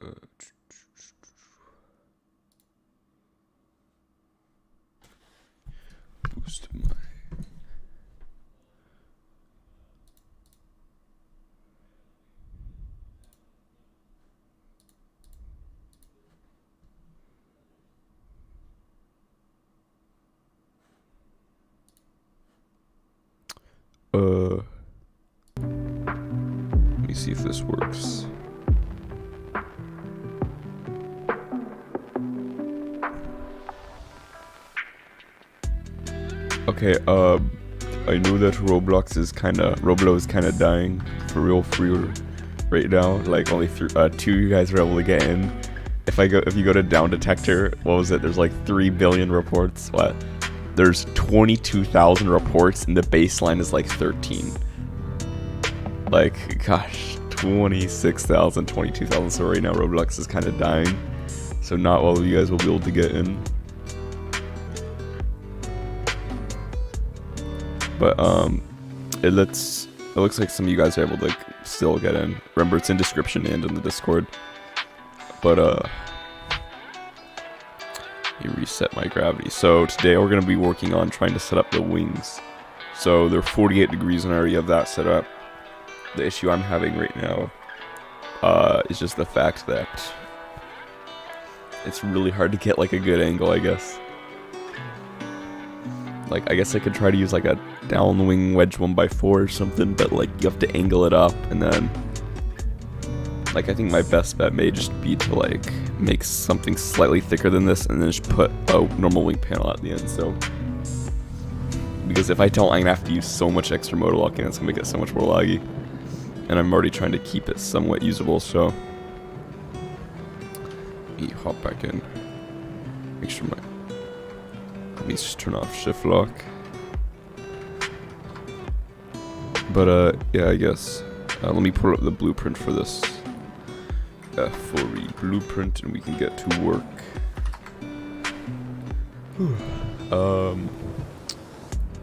Uh, boost my. Let me see if this works. Okay, I know that Roblox is kinda dying for real right now. Like only two of you guys are able to get in. If you go to down detector, what was it? There's like 3 billion reports. What? There's 22,000 reports and the baseline is like 13. Like, gosh, 26,000, 22,000. So right now Roblox is kind of dying. So not all of you guys will be able to get in. But it looks like some of you guys are able to still get in. Remember, it's in description and in the Discord. But let me reset my gravity. So today we're gonna be working on trying to set up the wings. So they're 48 degrees and I already have that set up. The issue I'm having right now is just the fact that it's really hard to get like a good angle, I guess. Like, I guess I could try to use like a downwing wedge 1x4 or something, but like you have to angle it up, and then like I think my best bet may just be to like make something slightly thicker than this and then just put a normal wing panel at the end. So because if I don't, I'm gonna have to use so much extra motor locking, it's gonna make it so much more laggy, and I'm already trying to keep it somewhat usable. So let me hop back in, make sure let me just turn off shift lock. But yeah, I guess let me pull up the blueprint for this F-4E blueprint and we can get to work.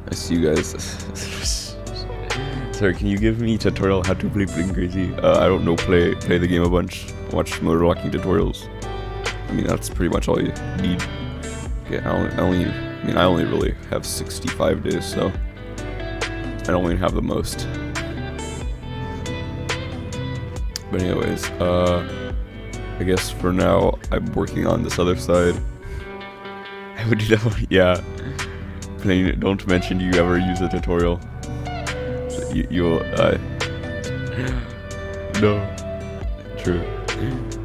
I see you guys. Sorry, can you give me a tutorial how to play Bling Crazy? I don't know, play the game a bunch, watch motor locking tutorials. I mean, that's pretty much all you need. Okay, I only really have 65 days, so I don't even have the most. But anyways, I guess for now I'm working on this other side. I would do that, yeah. Don't mention you ever use a tutorial. So you'll no, true.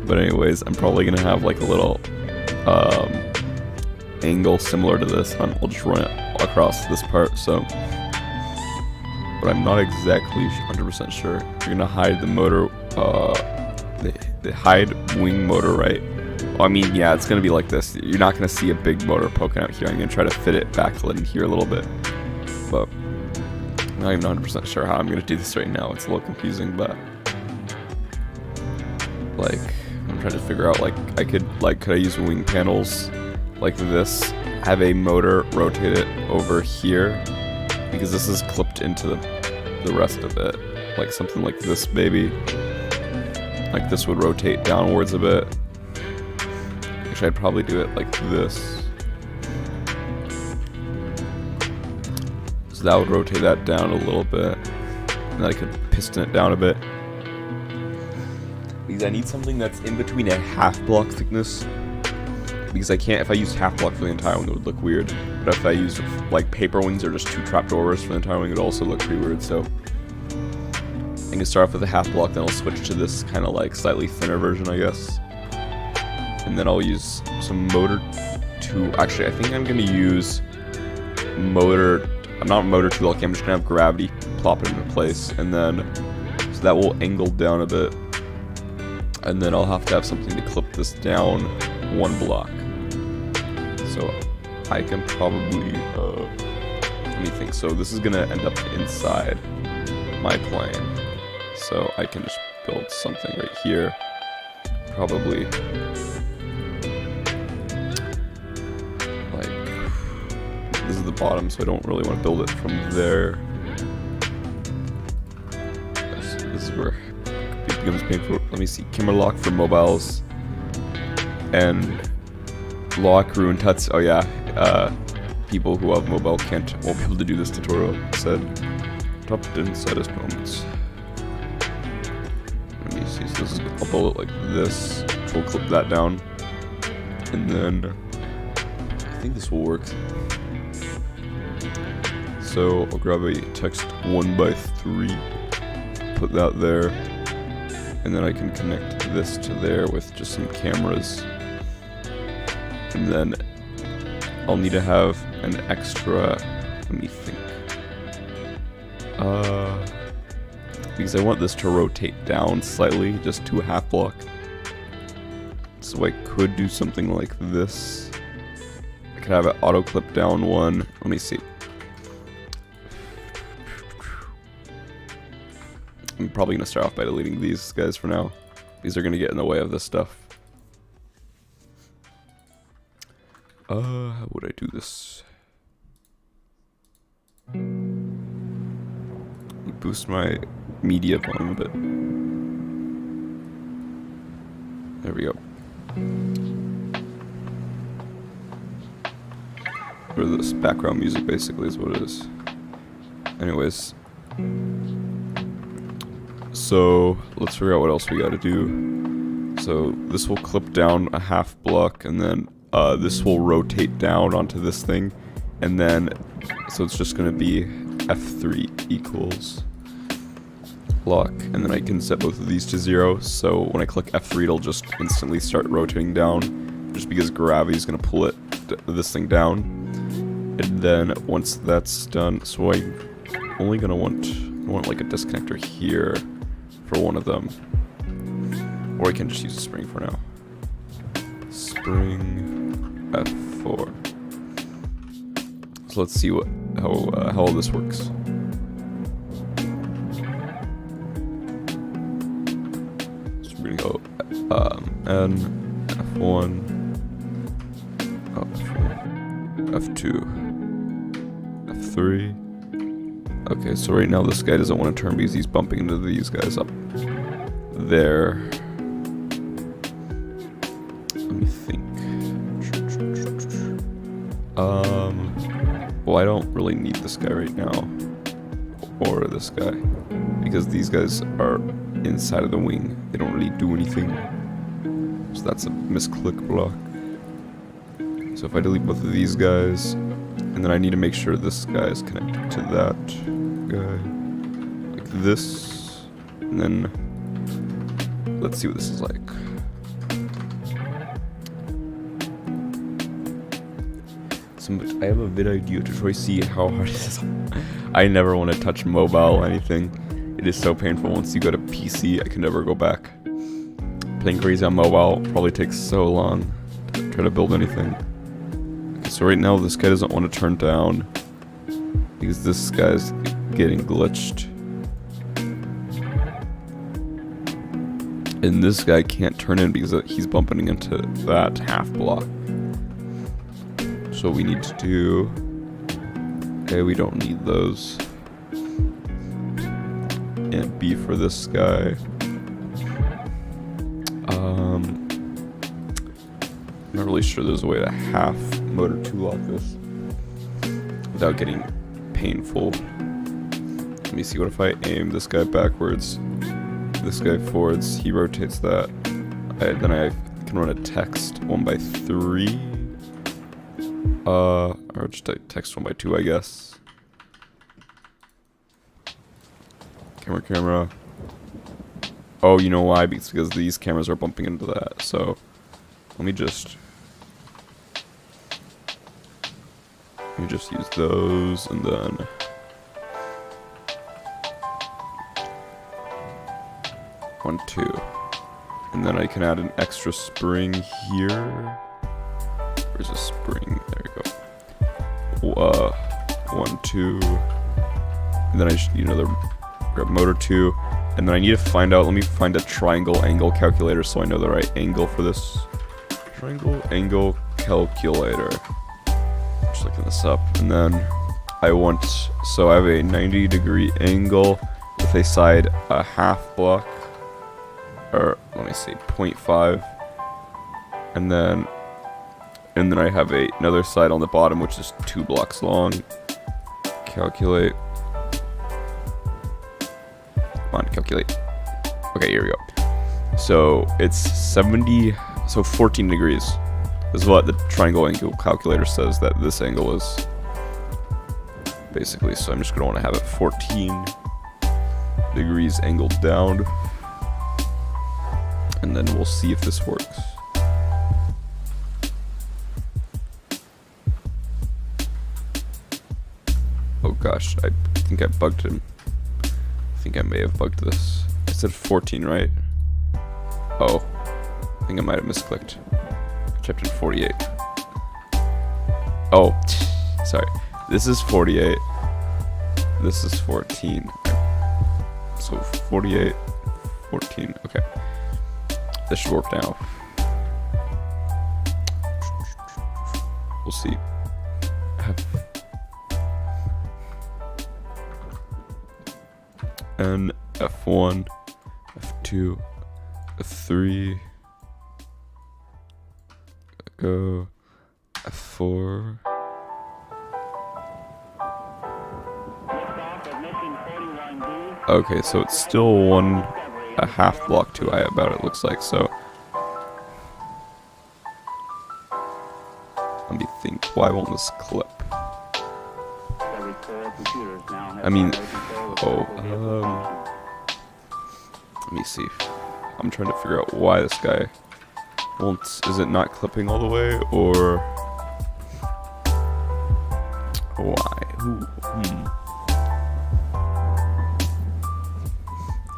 But anyways, I'm probably gonna have like a little angle similar to this, and I'll just run it across this part. So, but I'm not exactly 100% sure. You're gonna hide the motor, the hide wing motor, right? Well, I mean, yeah, it's gonna be like this. You're not gonna see a big motor poking out here. I'm gonna try to fit it back in here a little bit, but I'm not even 100% sure how I'm gonna do this right now. It's a little confusing, but like I'm trying to figure out could I use wing panels like this, have a motor rotate it over here, because this is clipped into the rest of it, like something like this maybe. Like this would rotate downwards a bit. Actually, I'd probably do it like this. So that would rotate that down a little bit, and then I could piston it down a bit. Because I need something that's in between a half block thickness. Because I can't, if I use half block for the entire wing, it would look weird. But if I use like paper wings or just 2 trapdoors for the entire wing, it would also look pretty weird. So I can start off with a half block, then I'll switch to this kind of like slightly thinner version, I guess. And then I'll use some motor to, actually I think I'm going to use motor, I'm not motor to lock, I'm just going to have gravity plop it into place. And then, so that will angle down a bit. And then I'll have to have something to clip this down 1 block. So I can probably, let me think. So this is gonna end up inside my plane. So I can just build something right here. Probably like, this is the bottom, so I don't really want to build it from there. This is where it could be becomes painful. Let me see. Camera lock for mobiles. And lock ruin tuts. Oh yeah. People who have mobile won't be able to do this tutorial. It said top inside his moments. Let me see. So this is, I'll build it like this. We'll clip that down. And then I think this will work. So I'll grab a text 1x3, put that there, and then I can connect this to there with just some cameras. And then I'll need to have an extra, let me think. Because I want this to rotate down slightly, just to a half block. So I could do something like this. I could have it auto clip down one. Let me see. I'm probably going to start off by deleting these guys for now. These are going to get in the way of this stuff. How would I do this? Let me boost my media volume a bit. There we go. Or this background music basically is what it is. Anyways. So let's figure out what else we gotta do. So this will clip down a half block, and then this will rotate down onto this thing, and then so it's just gonna be F3 equals lock, and then I can set both of these to 0. So when I click F3, it'll just instantly start rotating down, just because gravity is gonna pull this thing down. And then once that's done, so I'm only gonna want like a disconnector here for one of them, or I can just use a spring for now. Spring F4. So let's see how all this works. So we're gonna go N F1, oh, F2, F3. Okay, so right now this guy doesn't want to turn because he's bumping into these guys up there. Let me think. Well, I don't really need this guy right now, or this guy, because these guys are inside of the wing. They don't really do anything. So that's a misclick block. So if I delete both of these guys, and then I need to make sure this guy is connected to that guy, like this, and then let's see what this is like. So I have a vid idea to try to see how hard it is. I never want to touch mobile or anything. It is so painful. Once you go to PC, I can never go back. Playing crazy on mobile probably takes so long to try to build anything. So right now this guy doesn't want to turn down because this guy's getting glitched. And this guy can't turn in because he's bumping into that half block. So what we need to do, okay, we don't need those. And B for this guy. I'm not really sure there's a way to half motor 2 lock this without getting painful. Let me see, what if I aim this guy backwards, this guy forwards, he rotates that, then I can run a text 1x3, or just a text 1x2, I guess. Camera. Oh, you know why? Because these cameras are bumping into that, so let me just use those, and then one, two, and then I can add an extra spring here. Where's a spring? There you go. 1, 2, and then I just need another grab motor 2, and then I need to find out. Let me find a triangle angle calculator so I know the right angle for this. Triangle angle calculator. Just looking this up, and then so I have a 90-degree angle with a side a half block, or let me see, 0.5, and then I have another side on the bottom which is 2 blocks long. Calculate. Come on, calculate. Okay, here we go. So it's 70, so 14 degrees. This is what the triangle angle calculator says that this angle is. Basically, so I'm just going to want to have it 14 degrees angled down. And then we'll see if this works. Oh gosh, I think I bugged him. I think I may have bugged this. I said 14, right? Oh, I think I might have misclicked. I typed in 48. Oh, sorry. This is 48. This is 14. So 48, 14. Okay. This should work now. We'll see. And F1, F2, F3, go, F4. Okay, so it's still 1.5 block too high about it looks like, so. Let me think, why won't this clip? I mean, let me see. I'm trying to figure out why this guy won't. Is it not clipping all the way, or why?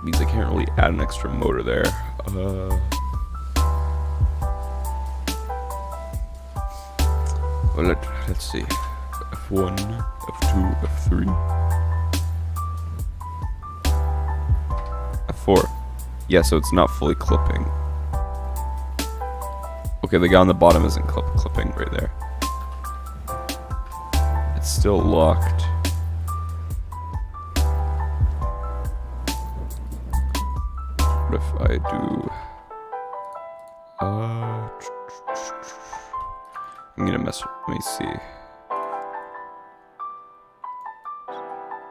Means I can't really add an extra motor there. Well, let's see. F1, F2, F3, F4. Yeah, so it's not fully clipping. Okay, the guy on the bottom isn't clipping right there. It's still locked. What if I do... I'm gonna mess with... Let me see.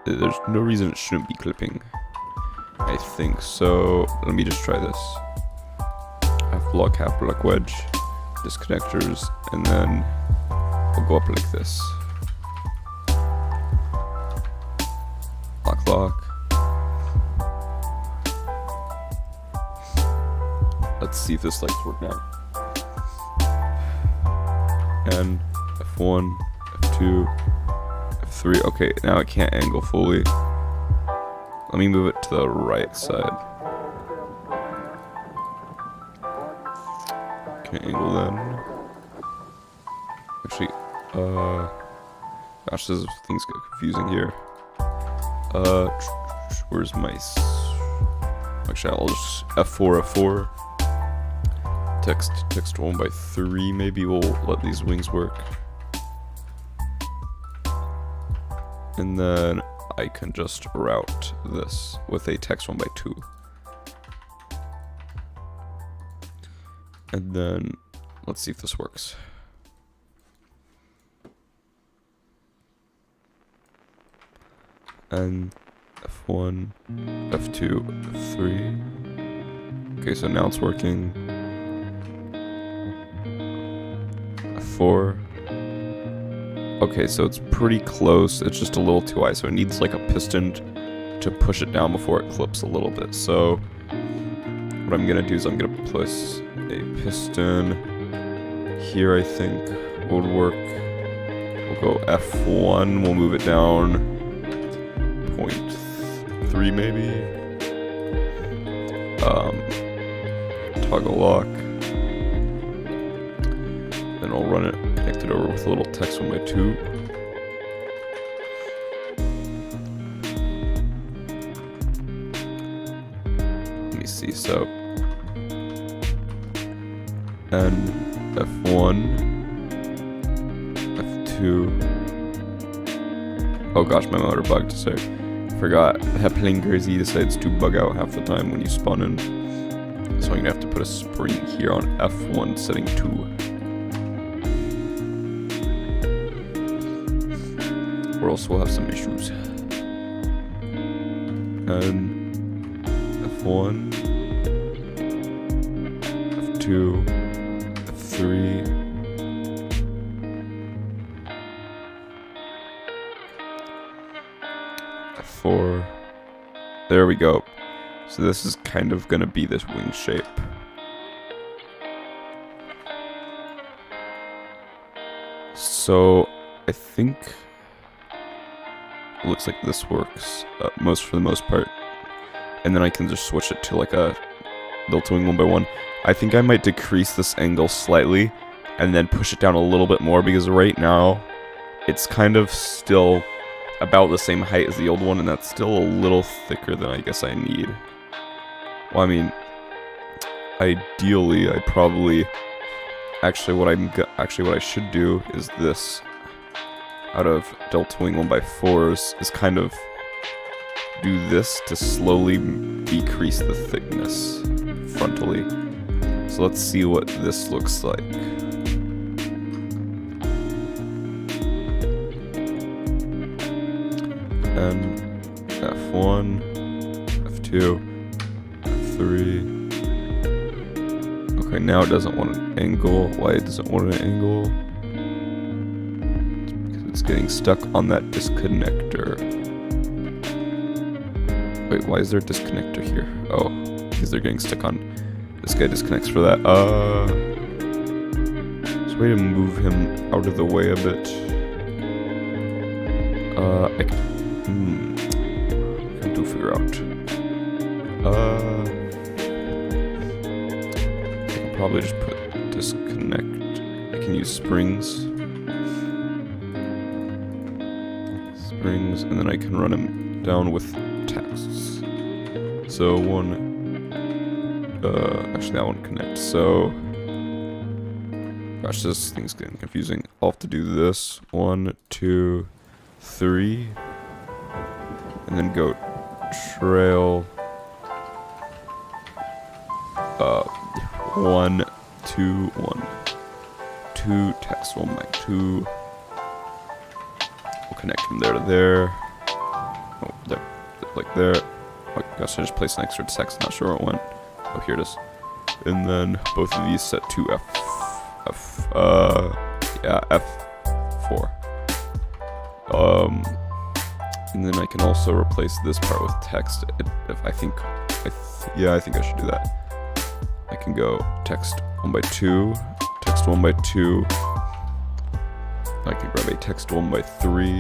There's no reason it shouldn't be clipping, I think. So let me just try this. Half block wedge, disconnectors, and then we'll go up like this. Lock. Let's see if this lights work now. And F1, F2, F3. Okay, now I can't angle fully. Let me move it to the right side. Can't angle then. Actually, gosh, things get confusing here. Where's my... Actually, I'll just F4. Text 1/3, maybe we'll let these wings work. And then I can just route this with a text 1/2. And then let's see if this works. And F1, F2, F3. Okay, so now it's working. F4. Okay, so it's pretty close. It's just a little too high, so it needs like a piston to push it down before it clips a little bit. So what I'm gonna do is I'm gonna place a piston here. I think would work. We'll go F1. We'll move it down 0.3 maybe. Toggle lock. Then I'll run it, connect it over with a little text 1/2. Let me see, so and F1, F2. Oh gosh, my motor bugged, so forgot. Playing Jersey decides to bug out half the time when you spawn in. So I'm gonna have to put a spring here on F1 setting 2. Or else we'll have some issues. And F1, F2, F3. F4. There we go. So this is kind of gonna be this wing shape. So I think it looks like this works for the most part, and then I can just switch it to like a delta wing 1x1. I think I might decrease this angle slightly and then push it down a little bit more, because right now it's kind of still about the same height as the old one, and that's still a little thicker than I guess I need. Well, I mean, ideally, I probably what I should do is this. Out of delta wing 1x4s is kind of do this to slowly decrease the thickness frontally. So let's see what this looks like. And F1, F2, F3. Okay, now it doesn't want an angle. Why it doesn't want an angle? It's getting stuck on that disconnector. Wait, why is there a disconnector here? Oh, because they're getting stuck on... This guy disconnects for that. There's a way to move him out of the way a bit. I can't figure out. I can probably just put disconnect. I can use springs. And then I can run him down with texts. So actually that one connects. So, gosh, this thing's getting confusing. I'll have to do this 1, 2, 3, and then go trail 1, 2, 1, 2 text 1x2. Connect from there to there. Oh, there. Like there. Oh gosh, I just placed an extra text, not sure where it went. Oh, here it is. And then both of these set to F4. And then I can also replace this part with text. I think I should do that. I can go text 1x2, text 1x2. I can grab a text 1x3.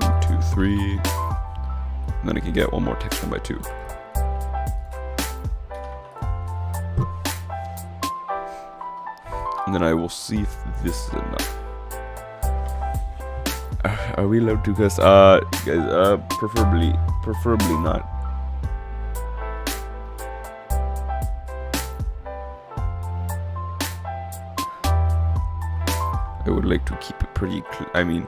1, 2, 3. And then I can get one more text 1x2. And then I will see if this is enough. Are we allowed to guys? Guys, preferably not. I would like to keep it pretty I mean,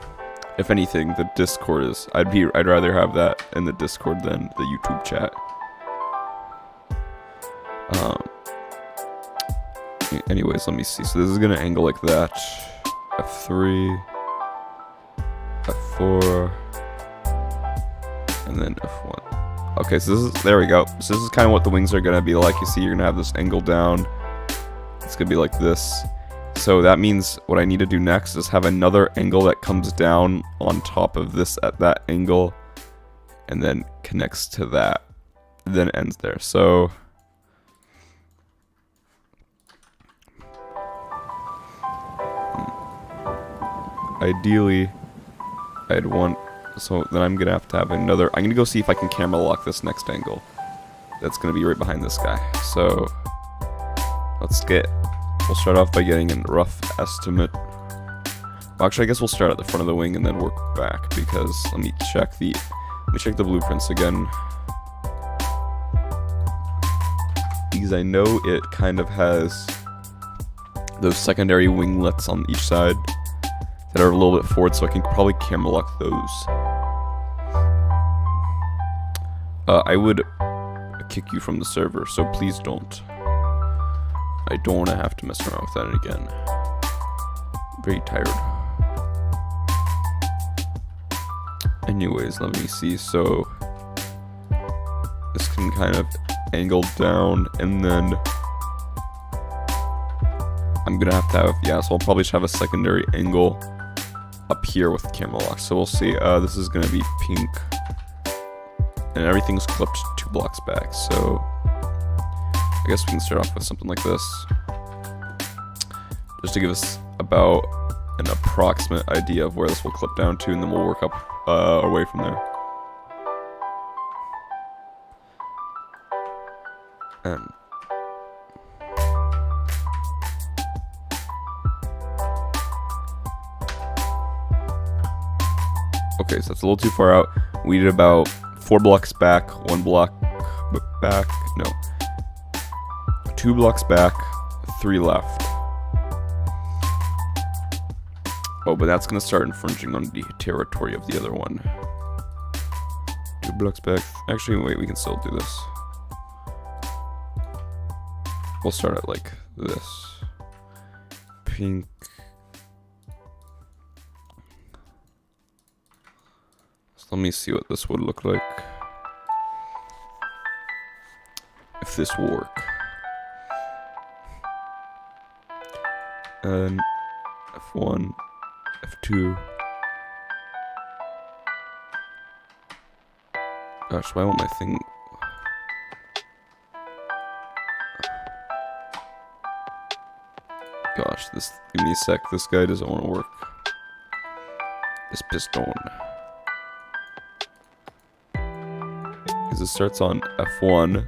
if anything, the Discord is... I'd rather have that in the Discord than the YouTube chat. Anyways, let me see. So this is gonna angle like that. F3, F4, and then F1. Okay, so this is... There we go. So this is kind of what the wings are gonna be like. You see, you're gonna have this angle down. It's gonna be like this. So that means what I need to do next is have another angle that comes down on top of this at that angle, and then connects to that, then ends there. So ideally I'd want, so then I'm gonna have to have another, I'm gonna go see if I can camera lock this next angle. That's gonna be right behind this guy. So we'll start off by getting a rough estimate. Well, actually, I guess we'll start at the front of the wing and then work back, because let me check the blueprints again. Because I know it kind of has those secondary winglets on each side that are a little bit forward, so I can probably camera lock those. I would kick you from the server, so please don't. I don't want to have to mess around with that again. I'm very tired. Anyways, let me see. So this can kind of angle down, and then I'm gonna have, yeah, so I'll probably just have a secondary angle up here with the camera lock. So we'll see. This is gonna be pink, and everything's clipped 2 blocks back. So I guess we can start off with something like this, just to give us about an approximate idea of where this will clip down to, and then we'll work up our way from there. And okay, so that's a little too far out. We did about 4 blocks back, 1 block back, no, 2 blocks back, 3 left. Oh, but that's gonna start infringing on the territory of the other one. 2 blocks back. Actually, wait, we can still do this. We'll start it like this. Pink. So let me see what this would look like if this will work. And F1, F2. Gosh, why won't my thing... Gosh, this, give me a sec, this guy doesn't want to work. This piston. Because it starts on F1.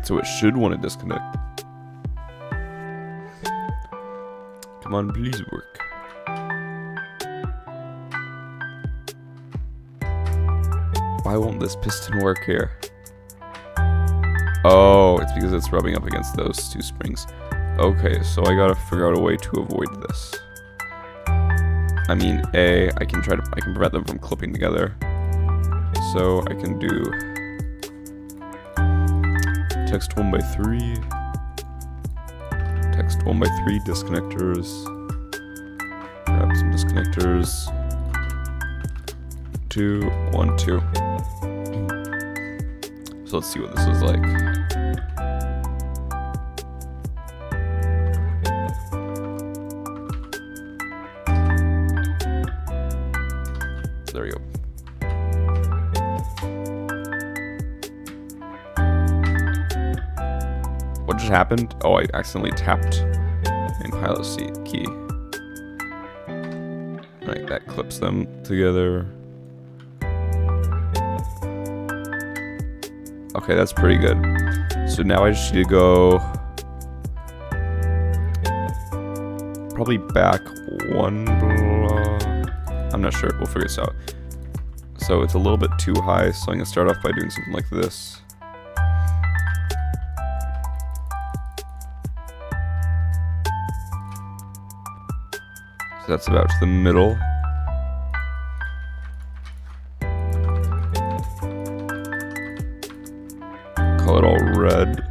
So it should want to disconnect. Come on, please work. Why won't this piston work here? Oh, it's because it's rubbing up against those 2 springs. Okay, so I gotta figure out a way to avoid this. I mean, I can prevent them from clipping together. So I can do text 1x3, text 1x3 disconnectors, grab some disconnectors, 2, 1, 2. So let's see what this is like. There we go. What just happened? Oh, I accidentally tapped in pilot seat key. Right, that clips them together. Okay, that's pretty good. So now I just need to go probably back 1 block. I'm not sure. We'll figure this out. So it's a little bit too high, so I'm gonna start off by doing something like this. So that's about to the middle. Call it all red.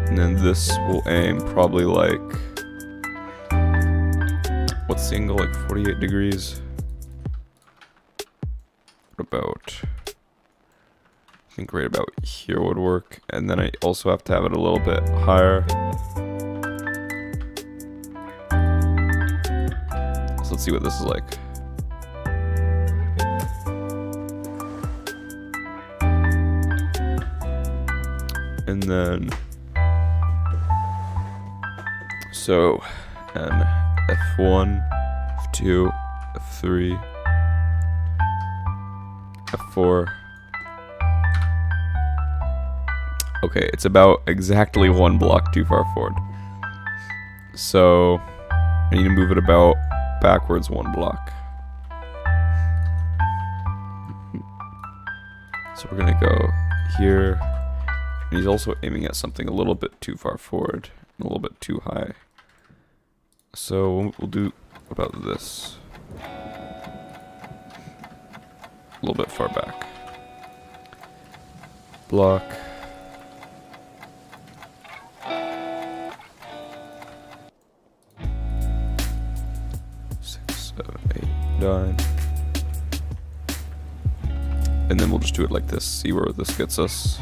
And then this will aim probably like, what's the angle, like 48 degrees? What about, I think right about here would work. And then I also have to have it a little bit higher. So let's see what this is like. And then, so, and F1, F2, F3, F4. Okay, it's about exactly 1 block too far forward. So, I need to move it about backwards 1 block. So we're gonna go here. And he's also aiming at something a little bit too far forward, and a little bit too high. So we'll do about this. A little bit far back. block. 6, 7, 8, 9. And then we'll just do it like this, see where this gets us.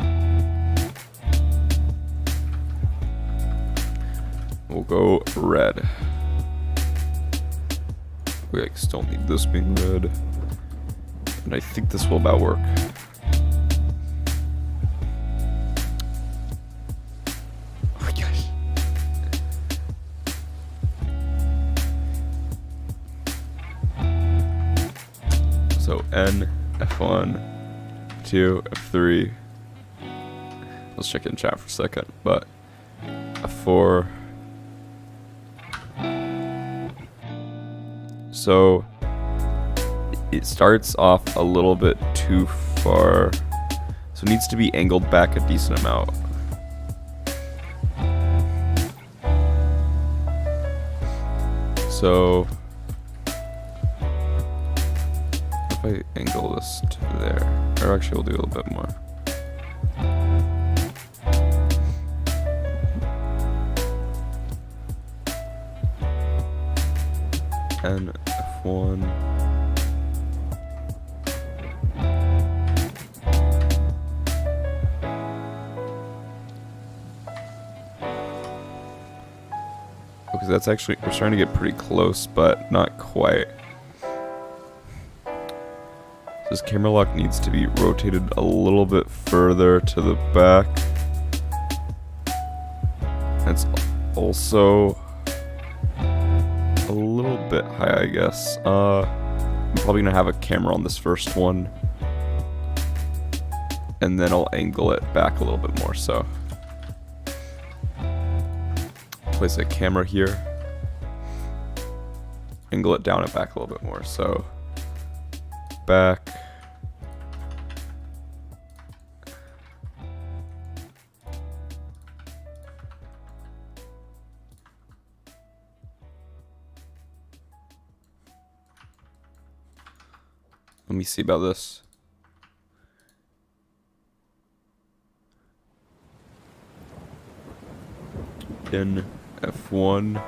We'll go red. We still need this being red. And I think this will about work. Oh my gosh. So N, F1, 2, F3. Let's check in chat for a second, but F4. So it starts off a little bit too far, so it needs to be angled back a decent amount. So if I angle this to there, or actually we'll do a little bit more. And F1. Okay, that's actually, we're starting to get pretty close, but not quite. This camera lock needs to be rotated a little bit further to the back. It's also a little bit high, I guess. I'm probably gonna have a camera on this first one, and then I'll angle it back a little bit more. So place a camera here, angle it down and back a little bit more. So back. Let me see about this. In F1,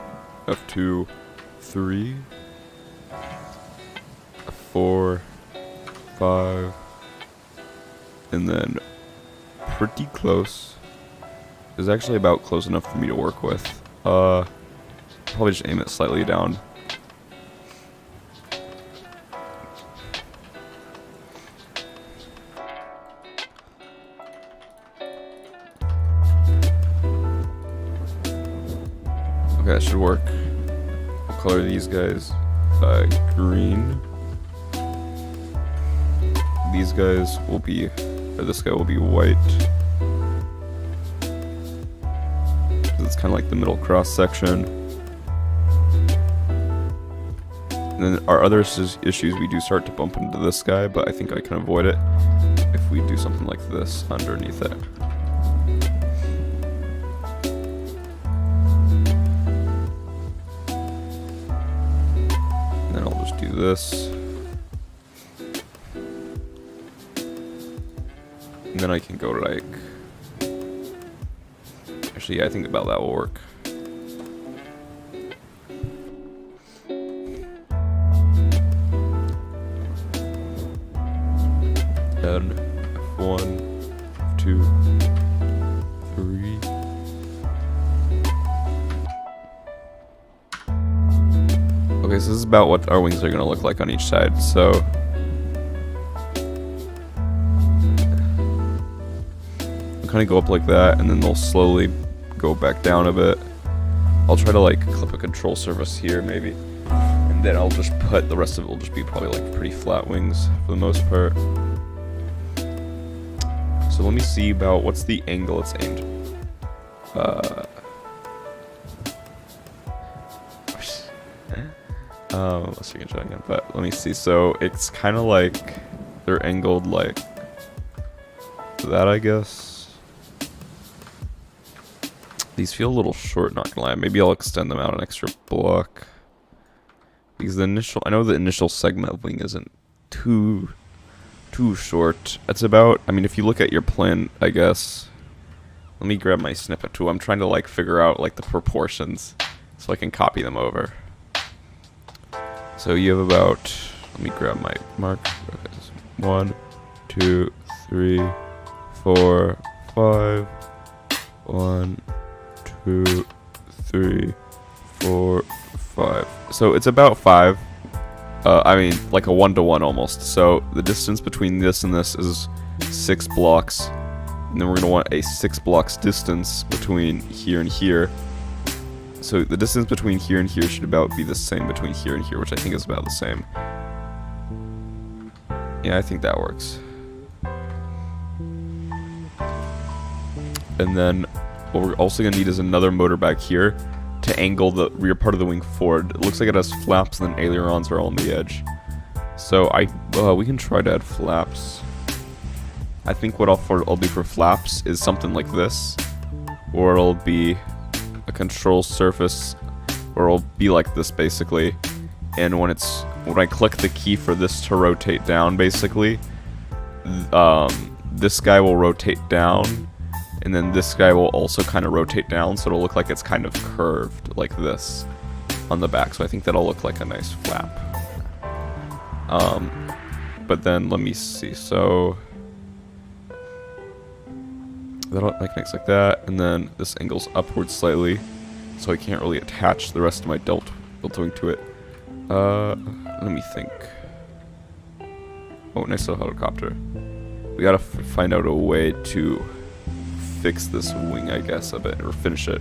F2, 3, F4, 5, and then pretty close. It's actually about close enough for me to work with. Probably just aim it slightly down. Okay, that should work. We'll color these guys green. These guys will be, or this guy will be white. It's kind of like the middle cross section. And then our other issues, we do start to bump into this guy, but I think I can avoid it if we do something like this underneath it. Do this, and then I can go like, actually yeah, I think about that will work. And F1, F2, 3. Okay, so this is about what our wings are going to look like on each side, so I'll kind of go up like that, and then they'll slowly go back down a bit. I'll try to like clip a control surface here maybe, and then I'll just put the rest of it will just be probably like pretty flat wings for the most part. So let me see about what's the angle it's aimed. Let's check it again, but let me see. So it's kind of like they're angled like that, I guess. These feel a little short, not gonna lie. Maybe I'll extend them out an extra block, because the initial, I know the initial segment of wing isn't too too short. It's about, I mean, if you look at your plan, I guess. Let me grab my snippet tool. I'm trying to like figure out like the proportions so I can copy them over. So you have about, let me grab my mark. Okay, 1, 2, 3, 4, 5. 1, 2, 3, 4, 5. So it's about 5. I mean, like a 1-to-1 almost. So the distance between this and this is 6 blocks. And then we're going to want a 6 blocks distance between here and here. So the distance between here and here should about be the same between here and here, which I think is about the same. Yeah, I think that works. And then what we're also going to need is another motor back here to angle the rear part of the wing forward. It looks like it has flaps and then ailerons are all on the edge. So we can try to add flaps. I think what I'll do for flaps is something like this, or it'll be a control surface, or it'll be like this basically. And when I click the key for this to rotate down, basically, this guy will rotate down. And then this guy will also kind of rotate down, so it'll look like it's kind of curved, like this, on the back. So I think that'll look like a nice flap. But then, let me see, so that'll make nice like that, and then this angles upwards slightly, so I can't really attach the rest of my delta wing to it. Let me think. Oh, nice little helicopter. We gotta find out a way to fix this wing, I guess, a bit, or finish it.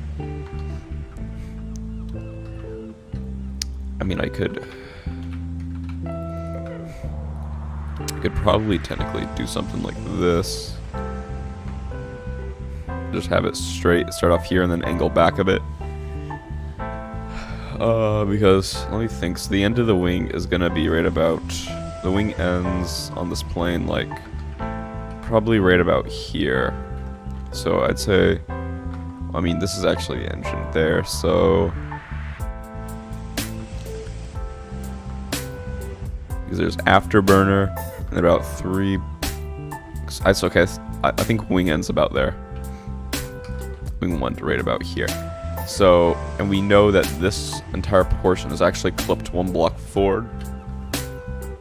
I mean, I could probably technically do something like this. Just have it straight, start off here and then angle back a bit. Because, let me think, so the end of the wing is gonna be right about, the wing ends on this plane, like, probably right about here. So I'd say, I mean, this is actually the engine there, so because there's afterburner and about 3. It's okay. I think wing ends about there. Wing 1 right about here. So, and we know that this entire portion is actually clipped 1 block forward,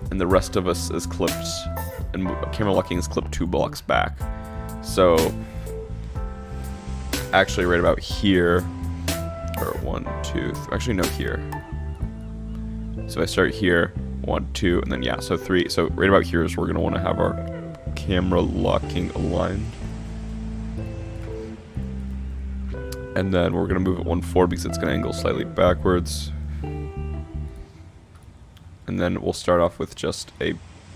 and the rest of us is clipped, and camera locking is clipped 2 blocks back. So, actually right about here, or 1, 2, actually no, here. So I start here, 1, 2, and then yeah, so 3. So right about here is where we're gonna want to have our camera locking aligned. And then we're gonna move it 1 forward because it's gonna angle slightly backwards. And then we'll start off with just a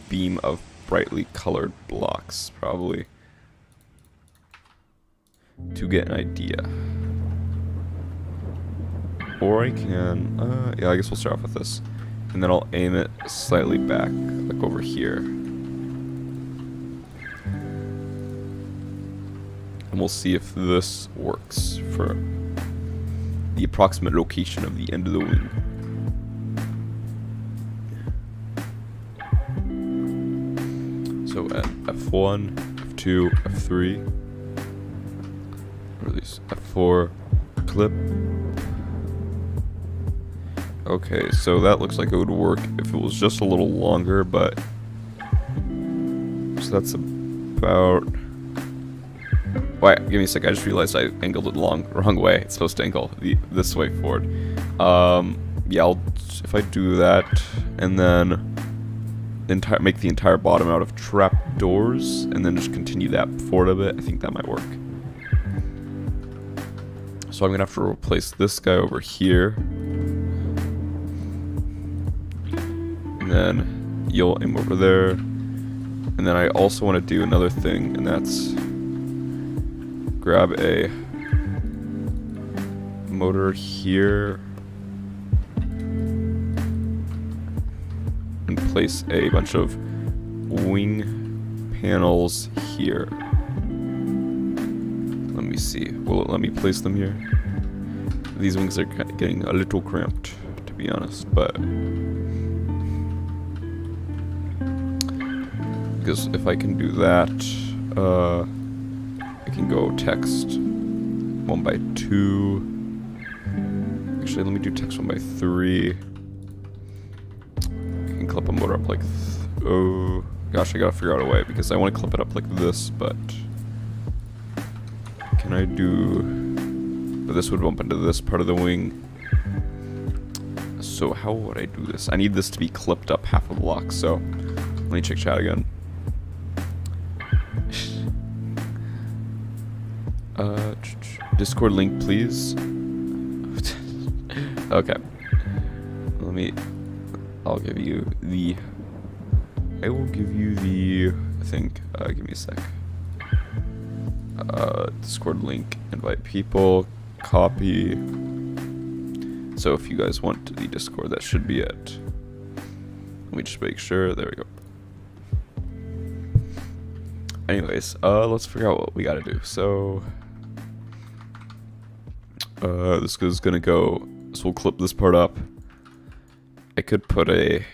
beam of brightly colored blocks, probably, to get an idea. Or I can, yeah, I guess we'll start off with this. And then I'll aim it slightly back, like over here. And we'll see if this works for the approximate location of the end of the wing. So at F1, F2, F3, release F4, clip. Okay, so that looks like it would work if it was just a little longer, but so that's about. Wait, give me a sec. I just realized I angled it wrong way. It's supposed to angle this way forward. Yeah, if I do that and then make the entire bottom out of trap doors and then just continue that forward a bit, I think that might work. So I'm gonna have to replace this guy over here. And then you'll aim over there. And then I also want to do another thing, and that's grab a motor here and place a bunch of wing panels here. Let me see. Will it let me place them here? These wings are getting a little cramped, to be honest, but Because if I can do that, I can go text 1 by 2. Actually, let me do text 1 by 3. I can clip a motor up like... oh, gosh, I gotta figure out a way, because I want to clip it up like this, but... can I do... but this would bump into this part of the wing. So how would I do this? I need this to be clipped up half a block, so... let me check chat again. Discord link, please. Okay. I'll give you the... I will give you the... I think... give me a sec. Discord link, invite people, copy. So if you guys want the Discord, that should be it. Let me just make sure. There we go. Anyways, let's figure out what we gotta do. So... this is gonna go... so we'll clip this part up. I could put a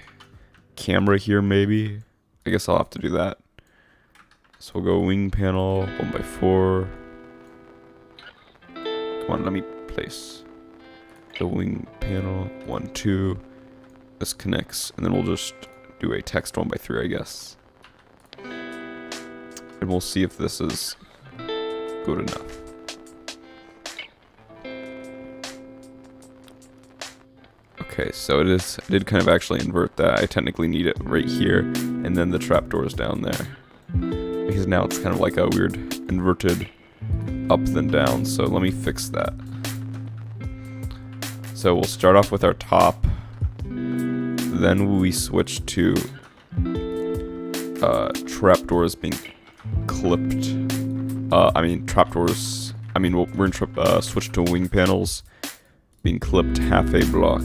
camera here, maybe. I guess I'll have to do that. So we'll go wing panel, 1 by 4. Come on, let me place the wing panel, 1, 2. This connects, and then we'll just do a text 1 by 3, I guess. And we'll see if this is good enough. Okay, so it is. I did kind of actually invert that. I technically need it right here, and then the trapdoor's down there. Because now it's kind of like a weird inverted up then down, so let me fix that. So we'll start off with our top, then we switch to trapdoors being clipped. Trapdoors. We're gonna switch to wing panels being clipped half a block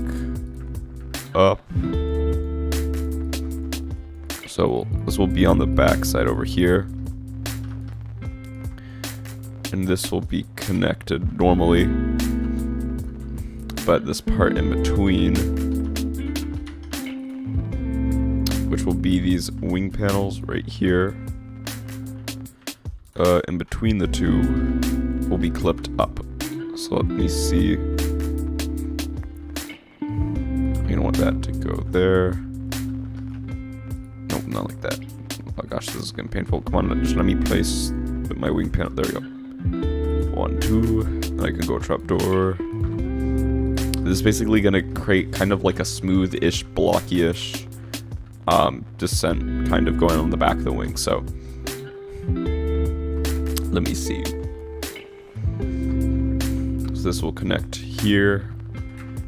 up. So this will be on the back side over here. And this will be connected normally. But this part in between, which will be these wing panels right here, in between the two, will be clipped up. So let me see. You don't want that to go there. Nope, not like that. Oh gosh, this is getting painful. Come on, just let me place my wing panel. There we go. 1, 2. And I can go trapdoor. This is basically gonna create kind of like a smooth-ish, blocky-ish descent kind of going on the back of the wing. So let me see. So this will connect here.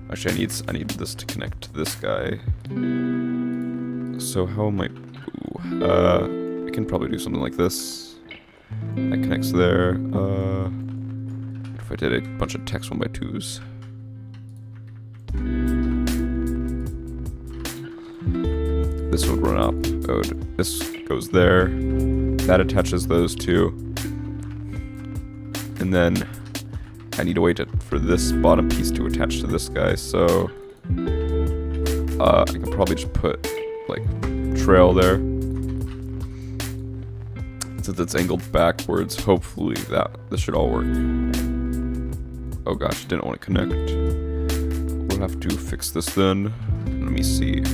Actually, I need this to connect to this guy. So how am I? I can probably do something like this. That connects there. What if I did a bunch of text 1 by 2s? This would run up. This goes there. That attaches those two. And then I need to wait for this bottom piece to attach to this guy, so I can probably just put like trail there. Since it's angled backwards, hopefully this should all work. Oh gosh, didn't want to connect. We'll have to fix this then. Let me see.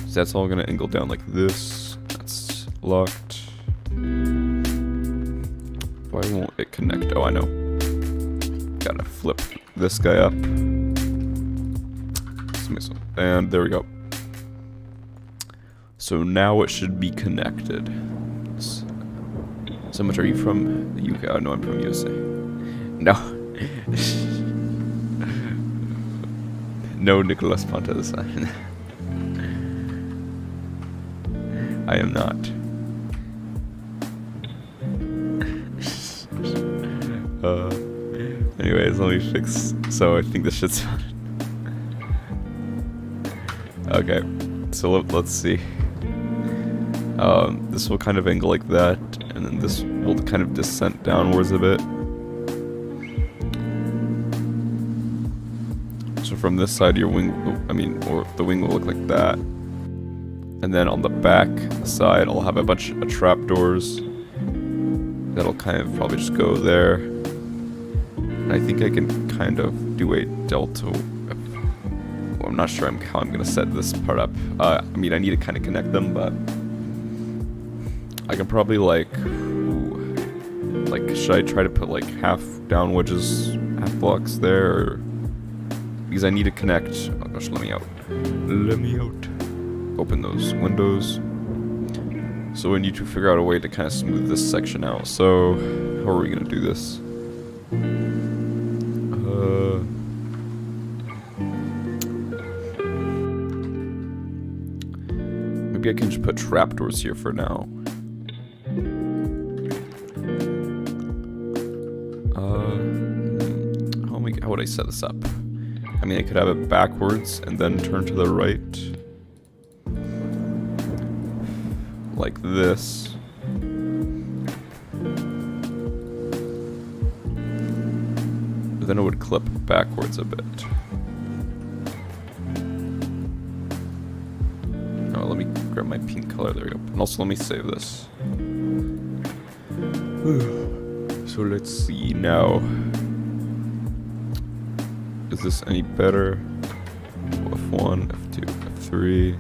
So that's all gonna angle down like this. That's locked. Why won't it connect? Oh, I know. Gotta flip this guy up. And there we go. So now it should be connected. So much, are you from the UK? Oh no, I'm from USA. No. No, Nicholas Pontes. I am not. Anyways, let me fix. So I think this shit's fine. Okay, so let's see. This will kind of angle like that, and then this will kind of descent downwards a bit. So from this side, your wing, or the wing will look like that. And then on the back side, I'll have a bunch of trapdoors. That'll kind of probably just go there. And I think I can kind of do a delta. Well, I'm not sure how I'm gonna set this part up. I mean, I need to kind of connect them, but I can probably like, should I try to put like half down wedges, half blocks there, or, because I need to connect. Oh gosh, let me out. Let me out. Open those windows. So we need to figure out a way to kind of smooth this section out. So how are we gonna do this? Maybe I can just put trapdoors here for now. How would I set this up? I mean, I could have it backwards and then turn to the right. Like this. But then it would clip backwards a bit. Oh, let me grab my pink color. There we go. And also, let me save this. So let's see now. Is this any better? F1, F2, F3.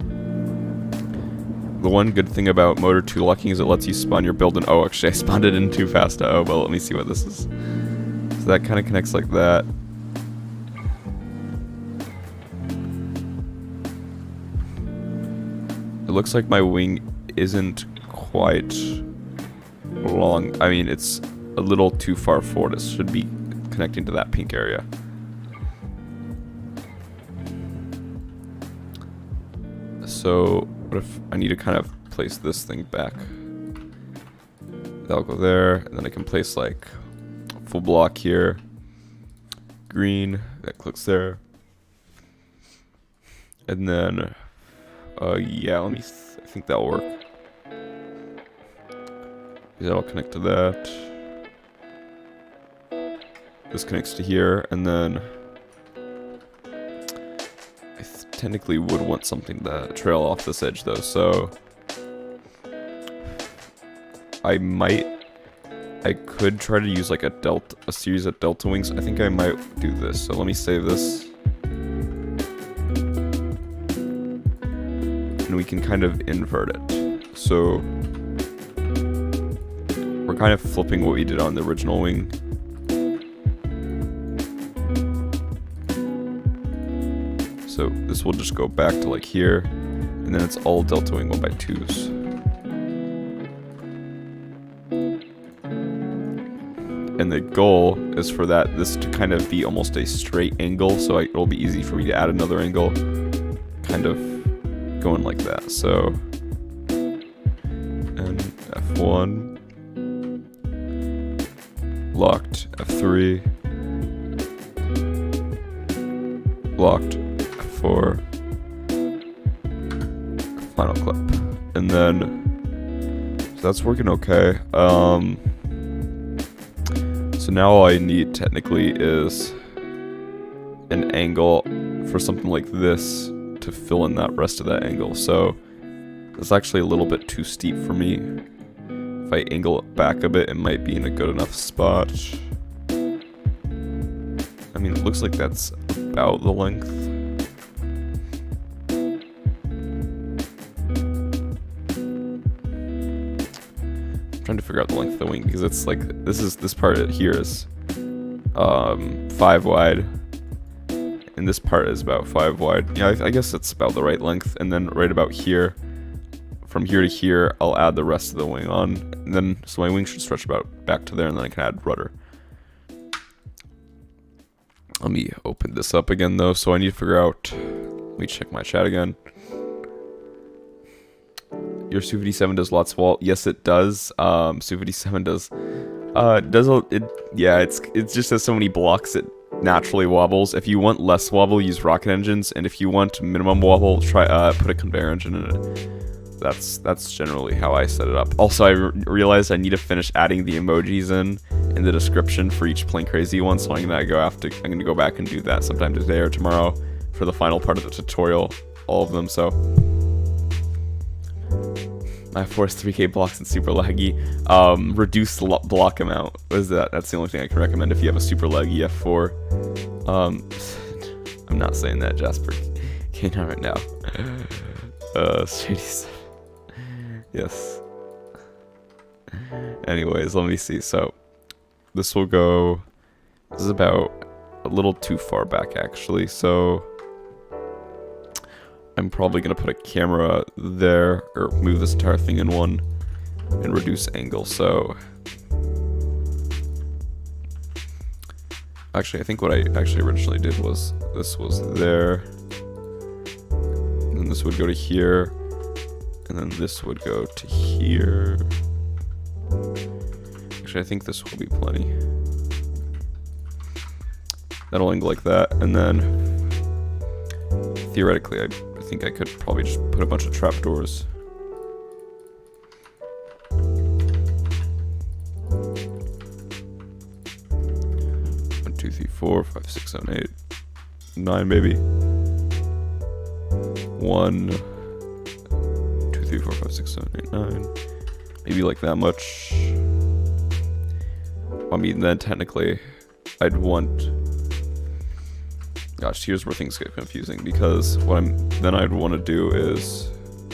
The one good thing about Motor 2 locking is it lets you spawn your build in O. Actually, I spawned it in too fast to O, but let me see what this is. So that kind of connects like that. It looks like my wing isn't quite long. I mean, it's a little too far forward. It should be connecting to that pink area. So what if I need to kind of place this thing back? That'll go there, and then I can place like a full block here. Green, that clicks there. And then, yeah, I think that'll work. That'll connect to that. This connects to here, and then technically would want something to trail off this edge though, so I could try to use like a series of delta wings. I think I might do this, so let me save this. And we can kind of invert it. So we're kind of flipping what we did on the original wing. So this will just go back to like here, and then it's all delta wing 1x2s. And the goal is for this to kind of be almost a straight angle, so it'll be easy for me to add another angle, kind of going like that. So, and F1, locked, F3, locked, F4, final clip, and then so that's working okay. So now all I need technically is an angle for something like this to fill in that rest of that angle. So it's actually a little bit too steep for me. If I angle it back a bit, it might be in a good enough spot. I mean, it looks like that's about the length. Trying to figure out the length of the wing, because it's like this part here is 5 wide, and this part is about 5 wide. Yeah, I guess it's about the right length. And then right about here, from here to here, I'll add the rest of the wing on, and then so my wing should stretch about back to there, and then I can add rudder. Let me open this up again though, so I need to figure out. Let me check my chat again. Your Su-57 does lots of wall. Yes, it does. Su-57 does. Yeah, it just has so many blocks it naturally wobbles. If you want less wobble, use rocket engines, and if you want minimum wobble, try put a conveyor engine in it. That's generally how I set it up. Also, I realized I need to finish adding the emojis in the description for each Plane Crazy one, so I'm gonna go back and do that sometime today or tomorrow for the final part of the tutorial, all of them. So My force 3k blocks and super laggy. Reduce the block amount. What is that? That's the only thing I can recommend if you have a super laggy F4. I'm not saying that, Jasper. Can't have it now. Shady stuff. Yes. Anyways, let me see. So, this will go... This is about a little too far back, actually. So, I'm probably going to put a camera there, or move this entire thing in one, and reduce angle. So, actually, I think what I actually originally did was, this was there, and then this would go to here, and then this would go to here. Actually, I think this will be plenty. That'll angle like that, and then theoretically, I think I could probably just put a bunch of trapdoors. 2, 3, 4, 5, 6, 7, 8, 9 maybe. 1, 2, 3, 4, 5, 6, 7, 8, 9. Maybe like that much. I mean, then technically, I'd want... Gosh, here's where things get confusing, because what I'd want to do is...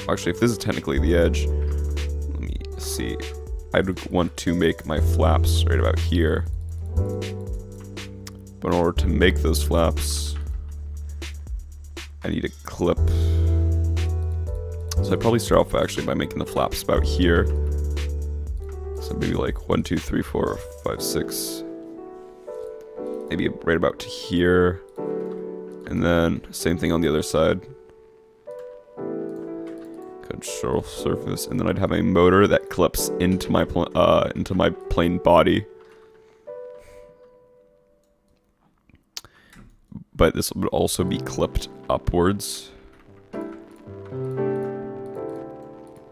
Actually, if this is technically the edge, let me see. I'd want to make my flaps right about here. But in order to make those flaps, I need a clip. So I'd probably start off actually by making the flaps about here. So maybe like 1, 2, 3, 4, 5, 6. Maybe right about to here. And then same thing on the other side. Control surface, and then I'd have a motor that clips into my plane body. But this would also be clipped upwards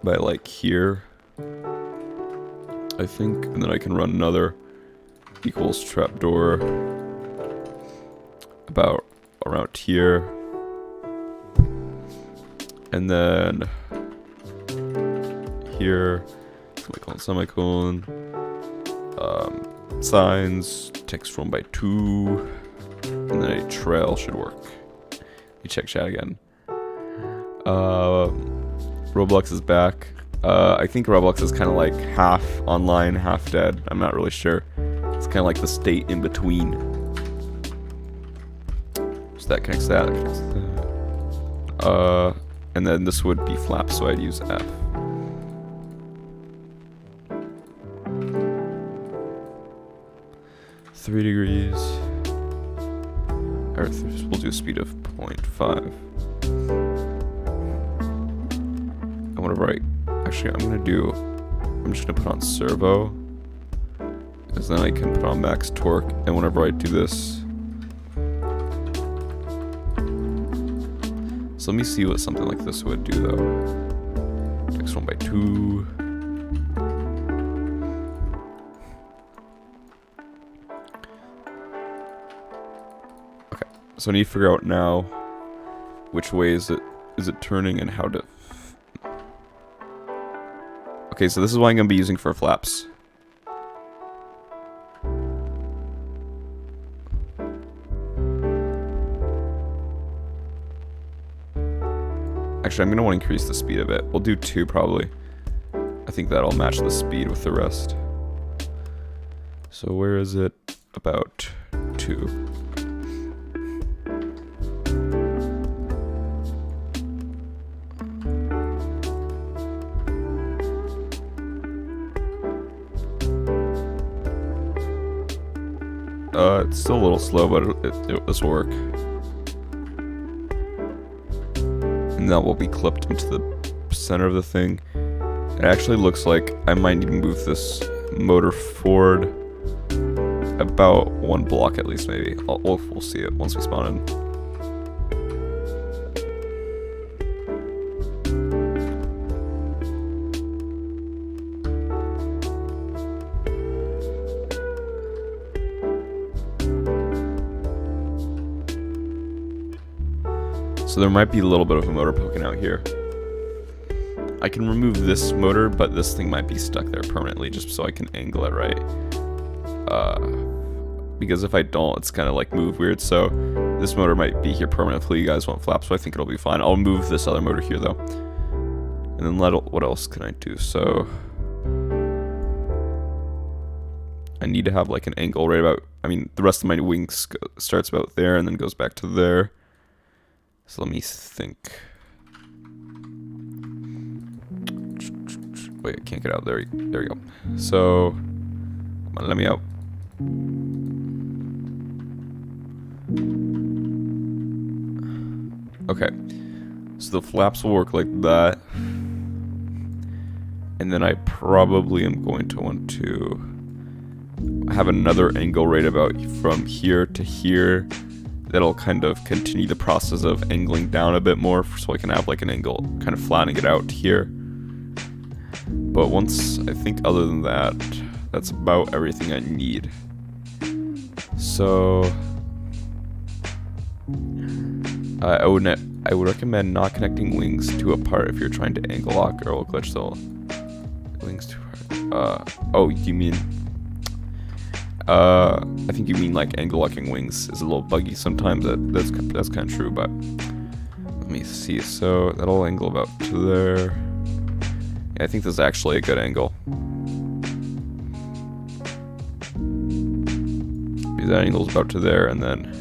by like here, I think, and then I can run another equals trapdoor about around here, and then here, semicolon, signs, text run by 2, and then a trail should work. Let me check chat again. Roblox is back. I think Roblox is kind of like half online, half dead. I'm not really sure. It's kind of like the state in between. So that connects that, and then this would be flaps, so I'd use F. Three degrees. Earth, we'll do a speed of 0.5. And whatever actually, I'm just gonna put on servo, because then I can put on max torque, and whenever I do this, so let me see what something like this would do though. Text 1 by 2. Okay, so I need to figure out now which way is it turning and how to... Okay, so this is what I'm going to be using for flaps. Actually, I'm going to want to increase the speed of it. We'll do 2 probably. I think that'll match the speed with the rest. So where is it? About 2. It's still a little slow, but this will work. And that will be clipped into the center of the thing. It actually looks like I might need to move this motor forward about 1 block at least, maybe. We'll see it once we spawn in. So there might be a little bit of a motor poking out here. I can remove this motor, but this thing might be stuck there permanently just so I can angle it right. Because if I don't, it's kind of like move weird, so this motor might be here permanently. You guys want flaps, so I think it'll be fine. I'll move this other motor here, though. And then what else can I do? So I need to have like an angle right about, I mean, the rest of my wings starts about there and then goes back to there. So let me think. Wait, I can't get out. There we go. So, come on, let me out. Okay. So the flaps will work like that. And then I probably am going to want to have another angle right about from here to here. That'll kind of continue the process of angling down a bit more so I can have like an angle kind of flattening it out here. But once, I think other than that, that's about everything I need. So I would recommend not connecting wings to a part if you're trying to angle lock or will glitch the wings to oh, you mean I think you mean like angle locking wings is a little buggy sometimes. That's kind of true, but let me see. So that'll angle about to there. Yeah, I think this is actually a good angle. That angle's about to there, and then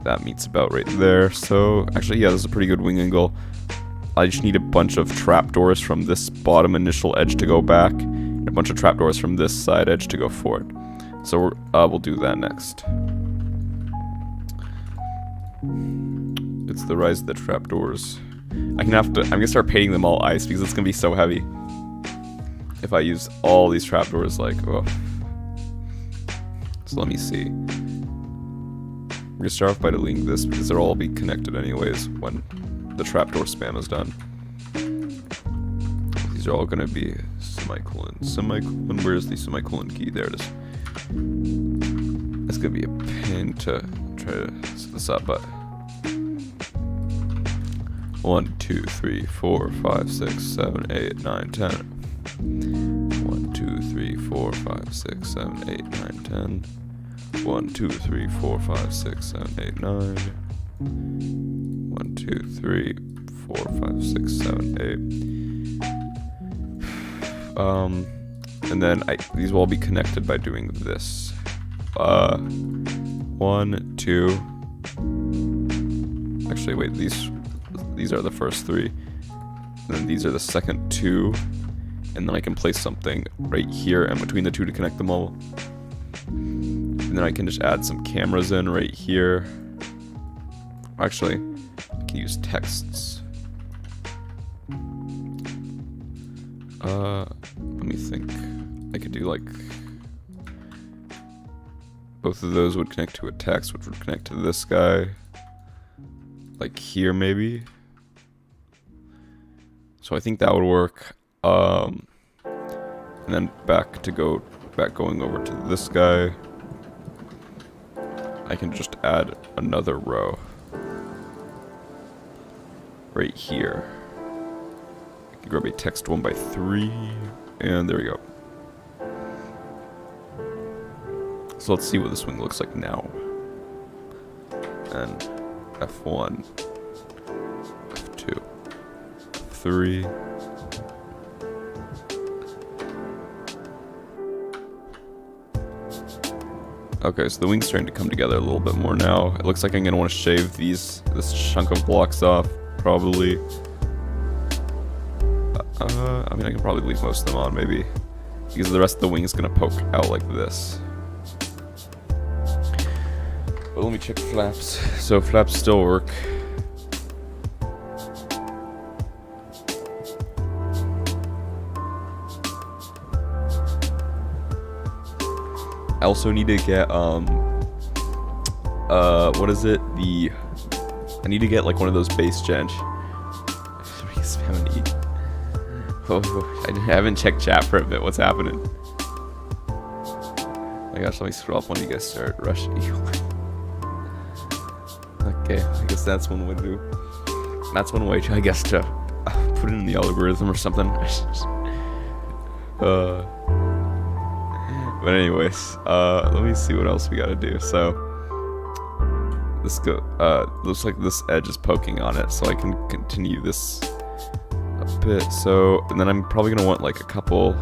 that meets about right there. So actually, yeah, this is a pretty good wing angle. I just need a bunch of trapdoors from this bottom initial edge to go back, and a bunch of trapdoors from this side edge to go forward. So we'll do that next. It's the rise of the trapdoors. I'm gonna start painting them all ice because it's gonna be so heavy. If I use all these trapdoors, like, oh. So let me see. We're gonna start off by deleting this because they'll all be connected anyways when the trapdoor spam is done. These are all gonna be semicolon. Semicolon, where's the semicolon key? There it is. It's gonna be a pain to try to set this up, but 1, 2, 3, 4, 5, 6, 7, 8, 9, 10. 1, 2, 3, 4, 5, 6, 7, 8, 9, 10. 1, 2, 3, 4, 5, 6, 7, 8, 9. 1, 2, 3, 4, 5, 6, 7, 8. And then these will all be connected by doing this. 1, 2. Actually, wait, these are the first 3. And then these are the second 2. And then I can place something right here and between the 2 to connect them all. And then I can just add some cameras in right here. Actually, I can use texts. Let me think. I could do like both of those would connect to a text, which would connect to this guy. Like here, maybe. So I think that would work. And then going over to this guy. I can just add another row right here. I can grab a text 1 by 3, and there we go. So let's see what this wing looks like now. And F1, F2, F3. Okay, so the wing's starting to come together a little bit more now. It looks like I'm gonna want to shave this chunk of blocks off, probably. I mean, I can probably leave most of them on, maybe, because the rest of the wing is gonna poke out like this. But let me check flaps. So flaps still work. I also need to get what is it? I need to get like one of those base gen. Oh, I haven't checked chat for a bit. What's happening? Oh my gosh, let me scroll up when you guys start rushing. Okay, I guess that's one way to do. That's one way, I guess, to put it in the algorithm or something. But anyways, let me see what else we gotta do. So this looks like this edge is poking on it, so I can continue this a bit. So, and then I'm probably gonna want like a couple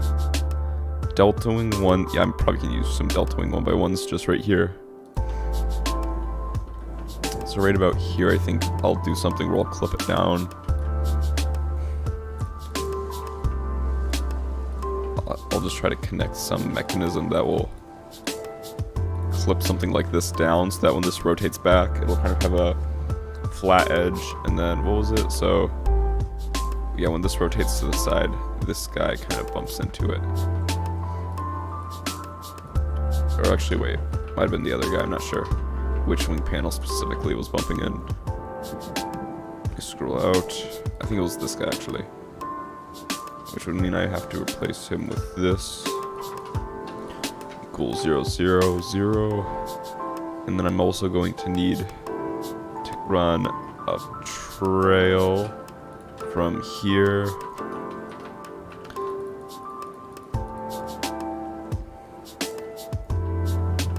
delta wing one. Yeah, I'm probably gonna use some delta wing 1x1s just right here. So right about here, I think I'll do something where I'll clip it down. I'll just try to connect some mechanism that will clip something like this down, so that when this rotates back, it'll kind of have a flat edge. And then, what was it? So, yeah, when this rotates to the side, this guy kind of bumps into it. Or actually, wait, might have been the other guy, I'm not sure which wing panel specifically was bumping in. Scroll out. I think it was this guy actually. Which would mean I have to replace him with this. Equals 0, 0, 0. And then I'm also going to need to run a trail from here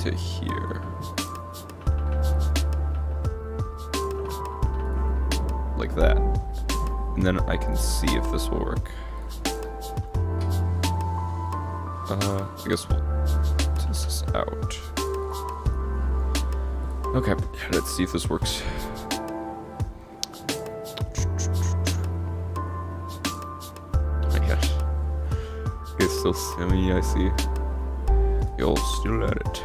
to here. Like that. And then I can see if this will work. I guess we'll test this out. Okay, let's see if this works. Oh my gosh. It's still semi, I see. You're still at it.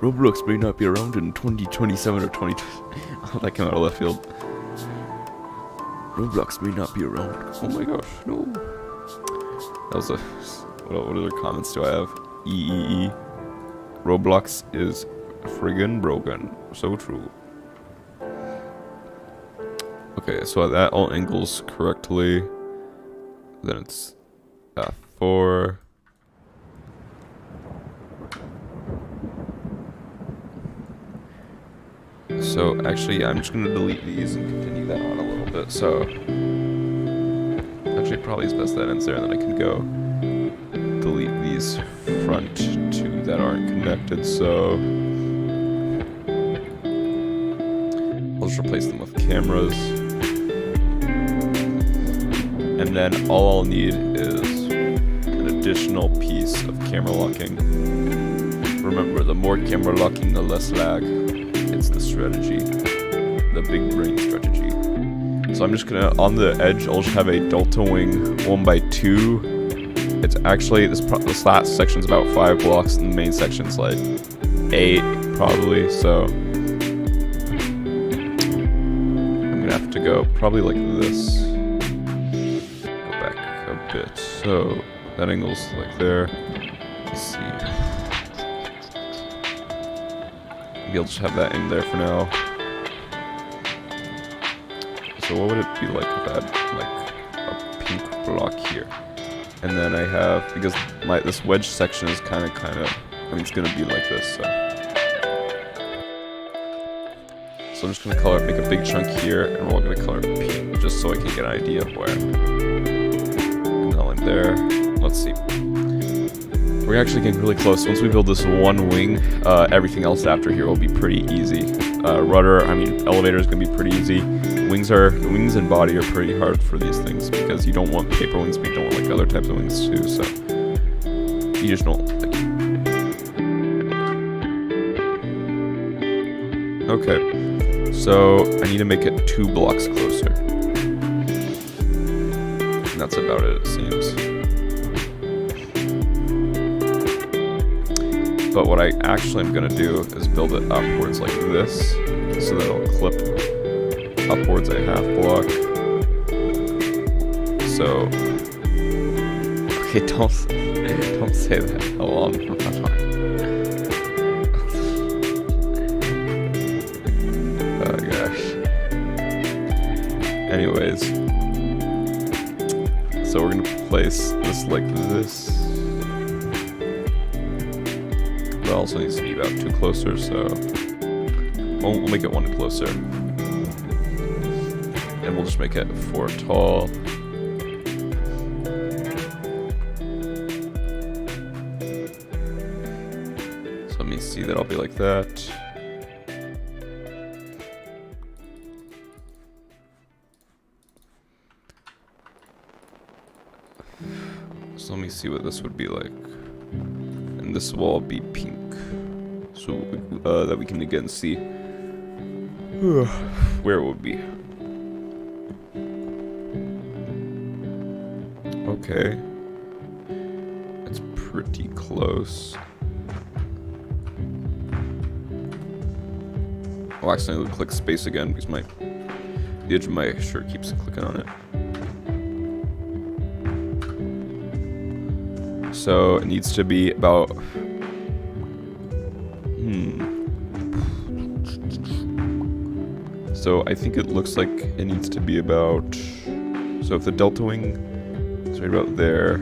Roblox may not be around in 2027 or 2020. Oh, that came out of left field. Roblox may not be around. Oh my gosh, no. That was a... What other comments do I have? E. Roblox is friggin' broken. So true. Okay, so that all angles correctly. Then it's F-4. So actually, yeah, I'm just gonna delete these and continue that on a little bit. So actually, probably it's best that ends there, and then I can go delete these front two that aren't connected. So I'll just replace them with cameras, and then all I'll need is an additional piece of camera locking. Remember, the more camera locking, the less lag. It's the strategy, the big brain strategy. So I'm just gonna, on the edge, I'll just have a delta wing 1x2. It's actually, this last section's about 5 blocks, and the main section's like 8, probably, so I'm gonna have to go probably like this. Go back a bit. So that angle's like there. Let's see. Maybe I'll just have that in there for now. So what would it be like if I had like a pink block here? And then I have, because this wedge section is kind of, I mean, it's gonna be like this, so. So I'm just gonna make a big chunk here, and we're all gonna color it pink, just so I can get an idea of where. And now I'm there. Let's see. We're actually getting really close. Once we build this one wing, everything else after here will be pretty easy. Rudder, elevator is gonna be pretty easy. Wings and body are pretty hard for these things because you don't want paper wings, but you don't want like other types of wings too. So you just don't. Okay, so I need to make it 2 blocks closer. And that's about it seems. But what I actually am going to do is build it upwards like this, so that it'll clip upwards a half block. So, okay, don't say that. Hold on. Oh gosh. Anyways, so we're going to place this like this. But it also needs to be about 2 closer, so we'll make it 1 closer. And we'll just make it 4 tall. So let me see, that'll be like that. So let me see what this would be like. And this will all be pink. So that we can again see where it would be. Okay. It's pretty close. I'll accidentally click space again because the edge of my shirt keeps clicking on it. So it needs to be about So I think it looks like it needs to be about, so if the delta wing is right about there,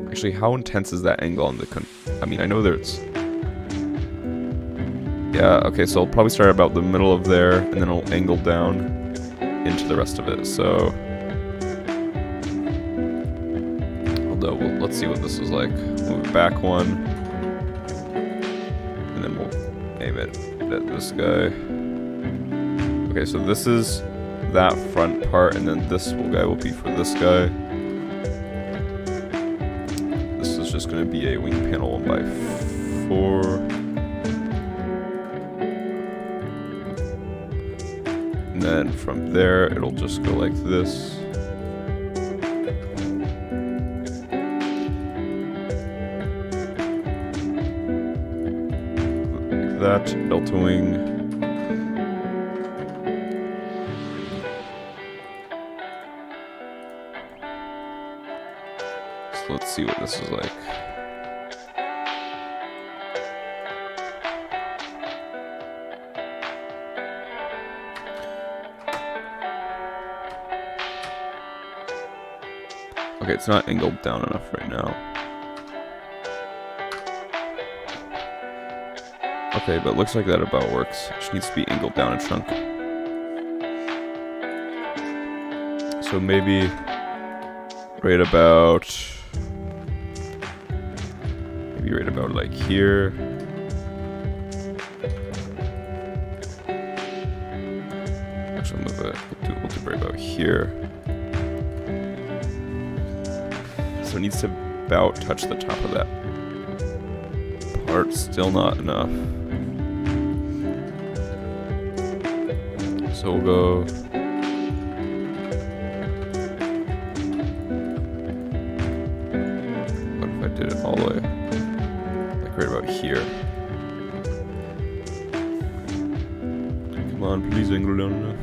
actually how intense is that angle on the, I mean I know there's, yeah, okay, so I'll probably start about the middle of there and then I'll angle down into the rest of it, so although let's see what this is like. Move it back 1. And then we'll aim it at this guy. Okay, so this is that front part, and then this guy will be for this guy. This is just going to be a wing panel 1x4. And then from there, it'll just go like this. That delta wing. So let's see what this is like. Okay, it's not angled down enough right now. Okay, but it looks like that about works. It just needs to be angled down and shrunk. So maybe right about like here. Actually, move it. We'll do right about here. So it needs to about touch the top of that part. Still not enough. So we'll go. What if I did it all the way? Like right about here. Come on, please angle down enough.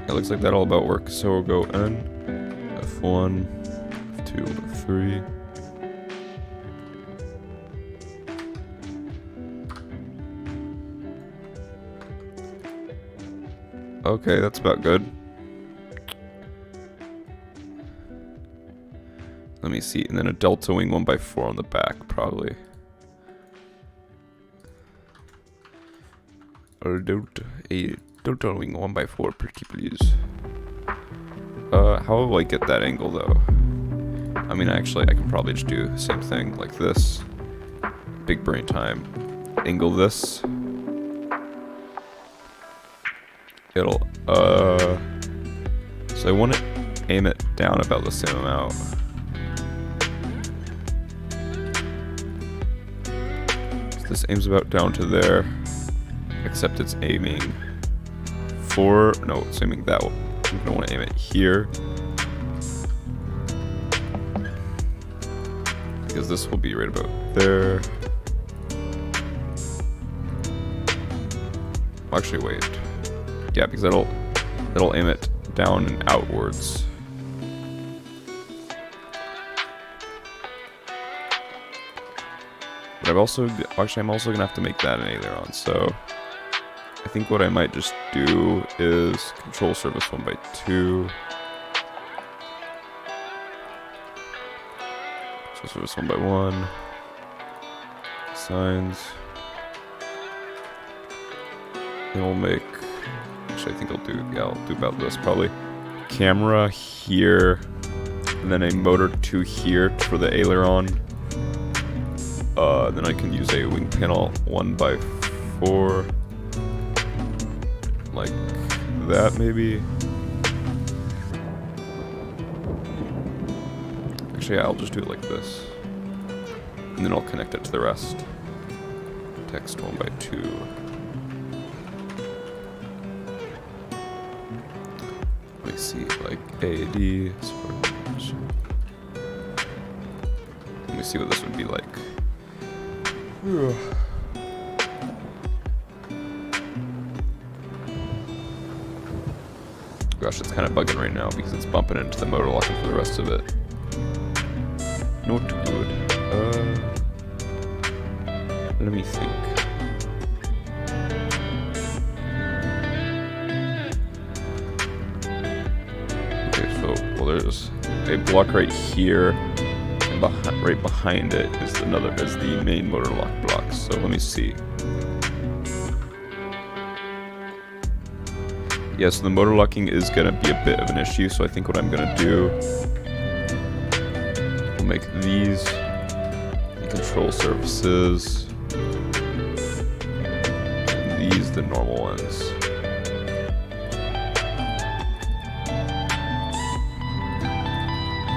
It looks like that all about works. So we'll go N, F1, F2, F3. Okay, that's about good. Let me see, and then a delta wing 1x4 on the back, probably. Or a delta wing 1x4, pretty please. How will I get that angle though? I mean, actually, I can probably just do the same thing, like this. Big brain time. Angle this. It'll, so I want to aim it down about the same amount. So this aims about down to there, except it's aiming for, no, it's aiming that way. I'm gonna want to aim it here. Because this will be right about there. Actually, wait. Yeah, because it'll aim it down and outwards. But I'm also gonna have to make that an aileron, so I think what I might just do is control surface 1x2. Control surface 1x1. Signs. And we'll make, actually I think I'll do about this probably. Camera here, and then a motor 2 here for the aileron. Then I can use a wing panel 1x4. Like that maybe. Actually, yeah, I'll just do it like this. And then I'll connect it to the rest. Text 1x2. Let me see, like AD. Let me see what this would be like. Gosh, it's kind of bugging right now because it's bumping into the motor locking for the rest of it. Not good. Let me think. Okay, so there's a block right here, and right behind it is the main motor lock block. So let me see. Yeah, so the motor locking is gonna be a bit of an issue. So I think what I'm gonna do, we'll make these the control surfaces, and these the normal ones.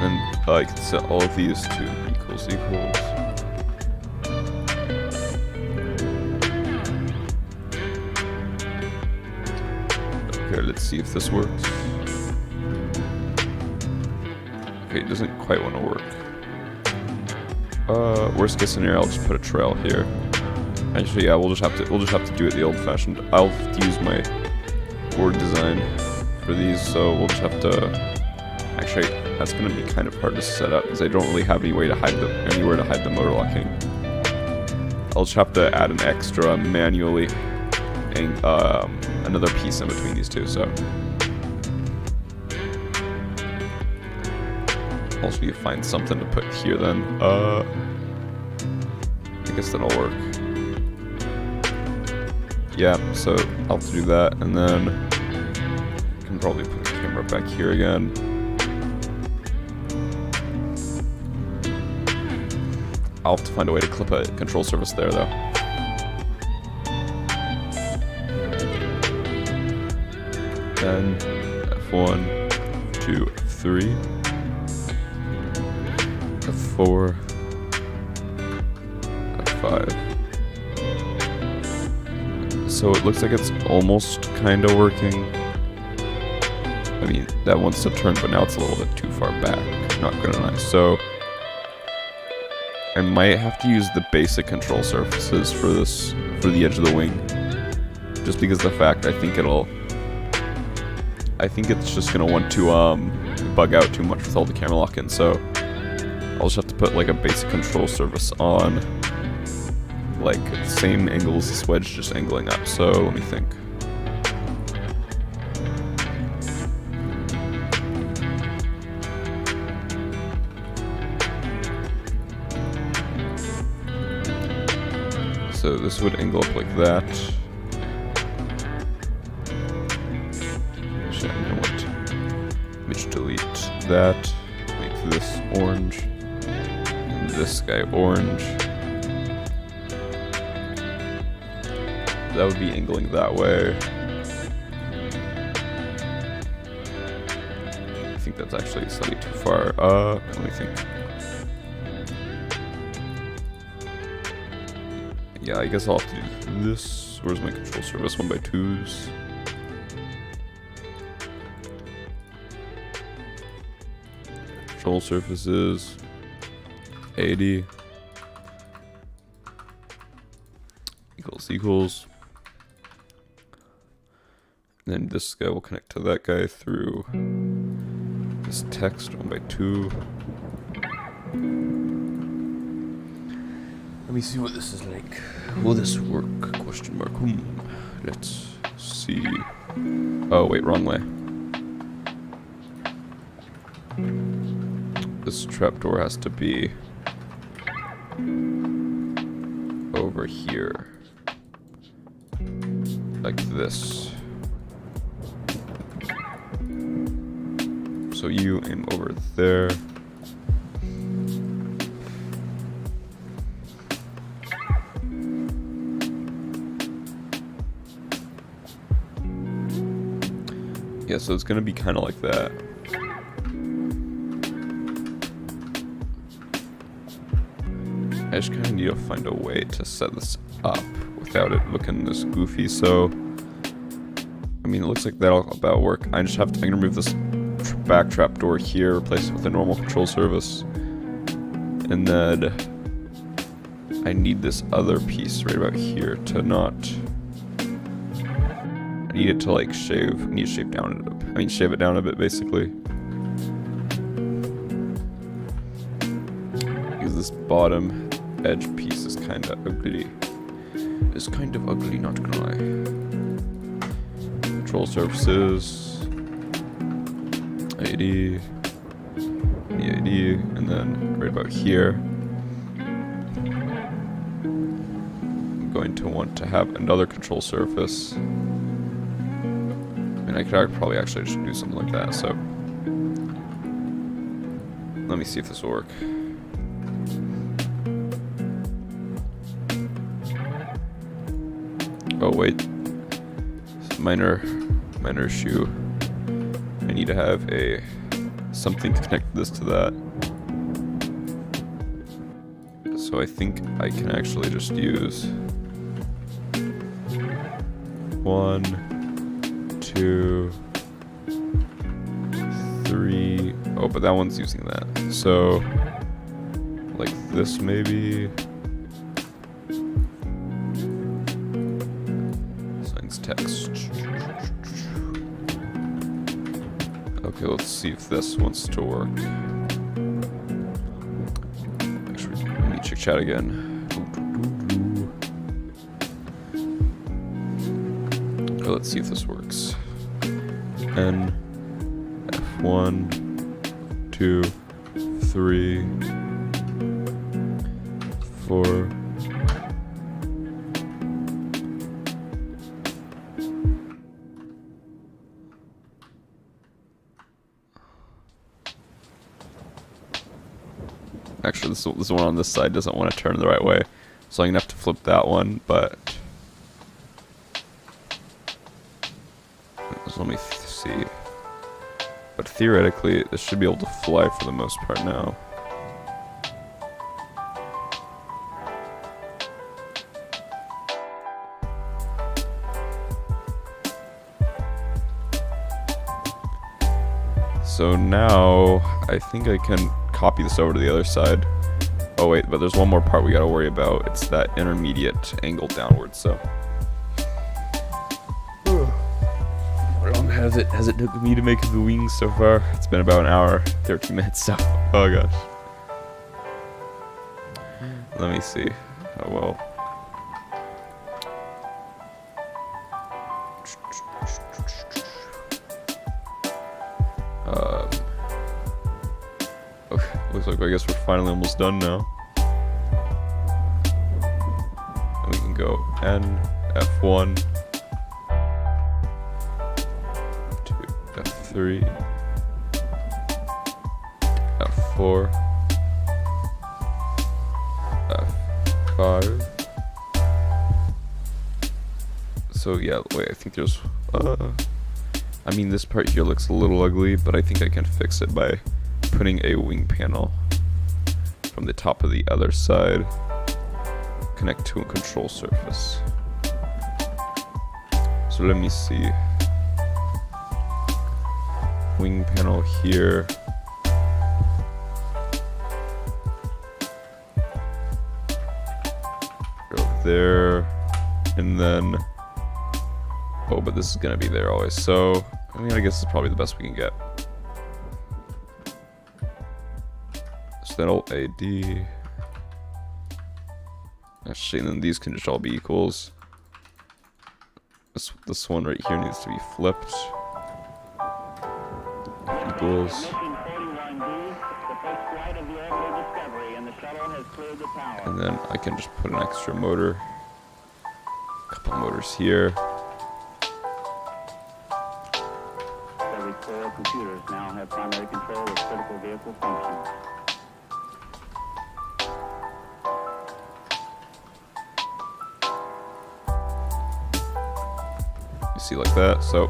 And I can set all of these to equals. Okay, let's see if this works. Okay, it doesn't quite want to work. Worst case scenario, I'll just put a trail here. Actually, yeah, we'll just have to do it the old-fashioned. I'll have to use my board design for these, so we'll just have to. Actually, that's gonna be kind of hard to set up because I don't really have anywhere to hide the motor locking. I'll just have to add an extra manually, and another piece in between these two. So also need to find something to put here then. I guess that'll work. Yeah, so I'll have to do that, and then I can probably put the camera back here again. I'll have to find a way to clip a control surface there, though. Then F1, 2, F3, F4, F5. So it looks like it's almost kind of working. I mean, that wants to turn, but now it's a little bit too far back. Not good enough. So I might have to use the basic control surfaces for the edge of the wing, just because of the fact I think it's just gonna want to bug out too much with all the camera lock-in. So I'll just have to put like a basic control surface on, like same angle as this wedge, just angling up. So let me think. So this would angle up like that. Actually, you know what? Let me just delete that. Make this orange. And this guy orange. That would be angling that way. I think that's actually slightly too far. Let me think. Yeah, I guess I'll have to do this. Where's my control surface? 1x2s. Control surfaces. 80. Equals. And then this guy will connect to that guy through this text 1x2. Let me see what this is like. Will this work? Question mark. Let's see. Oh, wait, wrong way. This trapdoor has to be over here. Like this. So you aim over there. Yeah, so it's gonna be kind of like that. I just kind of need to find a way to set this up without it looking this goofy. So, I mean, it looks like that'll about work. I can remove this back trap door here, replace it with a normal control surface, and then I need this other piece right about here to not. I need it to like shave. I need to shave down it. I mean, shave it down a bit, basically. Because this bottom edge piece is kind of ugly. It's kind of ugly, not gonna lie. Control surfaces, AD, EAD, and then right about here, I'm going to want to have another control surface. I mean, I could probably actually just do something like that. So let me see if this will work. Oh wait, minor issue. I need to have something to connect this to that. So I think I can actually just use 1, 2, 3. Oh, but that one's using that. So like this maybe. Text. Okay, let's see if this wants to work. Actually, let me check chat again. Okay, let's see if this works. N F1 2 3 4. Actually, this one on this side doesn't want to turn the right way, so I'm gonna have to flip that one. But let me see. But theoretically, this should be able to fly for the most part now. So now I think I can copy this over to the other side. Oh wait, but there's one more part we gotta worry about. It's that intermediate angle downwards. So how long has it took me to make the wings so far? It's been about an hour, 13 minutes. So oh gosh. Let me see. Oh well. Okay, looks like I guess we're finally almost done now. And we can go N, F1, to F3, F4, F5. So yeah, wait, I think there's, I mean this part here looks a little ugly, but I think I can fix it by putting a wing panel from the top of the other side, connect to a control surface. So let me see. Wing panel here. Go there, and then, oh, but this is gonna be there always. So I mean, I guess it's probably the best we can get. So then AD. Actually, and then these can just all be equals. This one right here needs to be flipped. Equals. And then I can just put an extra motor. A couple motors here. Every 4 computers now have primary control of critical vehicle functions. You see, like that. So.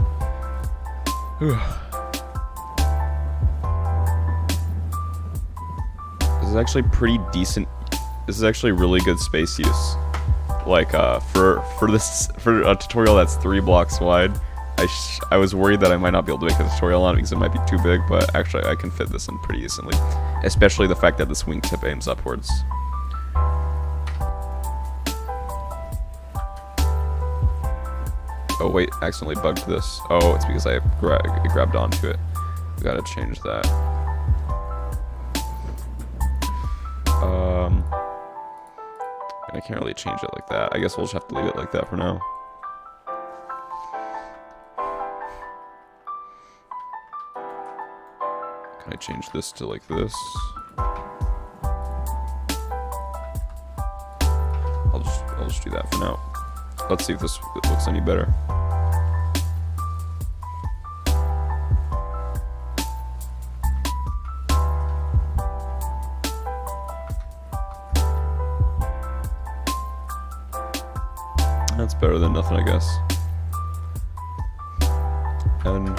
This is actually pretty decent. This is actually really good space use. Like for a tutorial that's 3 blocks wide, I was worried that I might not be able to make a tutorial on it because it might be too big, but actually I can fit this in pretty easily. Especially the fact that this wingtip aims upwards. Oh wait, accidentally bugged this. Oh, it's because I grabbed onto it. We gotta change that. I can't really change it like that. I guess we'll just have to leave it like that for now. Can I change this to like this? I'll just do that for now. Let's see if this looks any better. That's better than nothing, I guess. And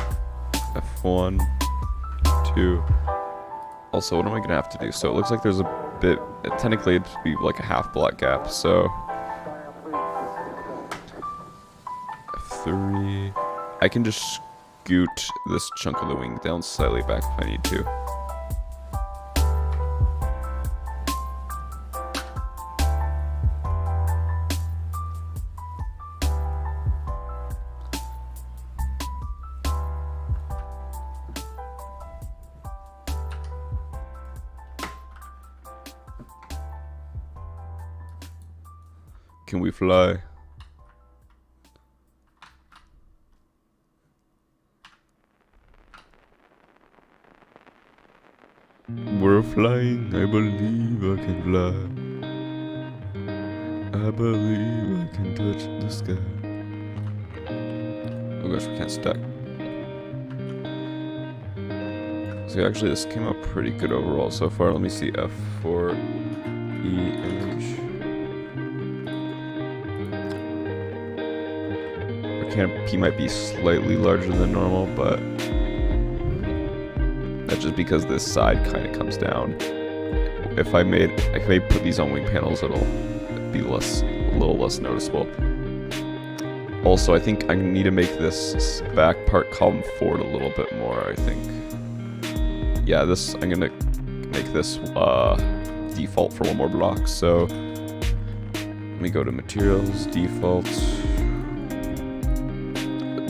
F1, 2. Also, what am I gonna have to do? So it looks like there's a bit. Technically, it'd be like a half block gap. So F3. I can just scoot this chunk of the wing down slightly back if I need to. Can we fly? We're flying, I believe I can fly. I believe I can touch the sky. Oh gosh, we can't stack. So actually this came out pretty good overall so far. Let me see, F-4E image. Canopy might be slightly larger than normal, but that's just because this side kind of comes down. If I may put these on wing panels, it'll be a little less noticeable. Also, I think I need to make this back part column forward a little bit more, I think. Yeah, I'm gonna make this default for 1 more block, so let me go to materials, default.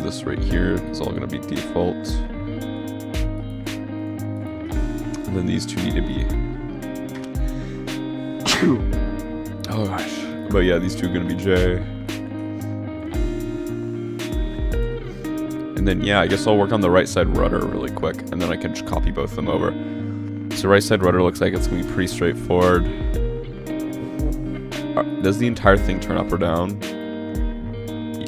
This right here is all going to be default. And then these two need to be... Oh gosh. But yeah, these two are going to be J. And then yeah, I guess I'll work on the right side rudder really quick, and then I can just copy both of them over. So right side rudder looks like it's going to be pretty straightforward. Does the entire thing turn up or down?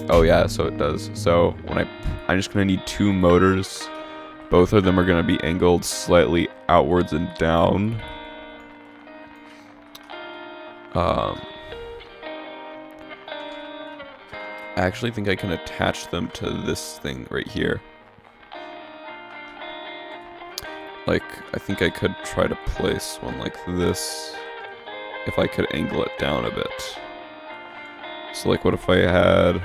Oh yeah, so it does. So I'm just gonna need 2 motors. Both of them are gonna be angled slightly outwards and down. I actually think I can attach them to this thing right here. Like, I think I could try to place one like this if I could angle it down a bit. So like, what if I had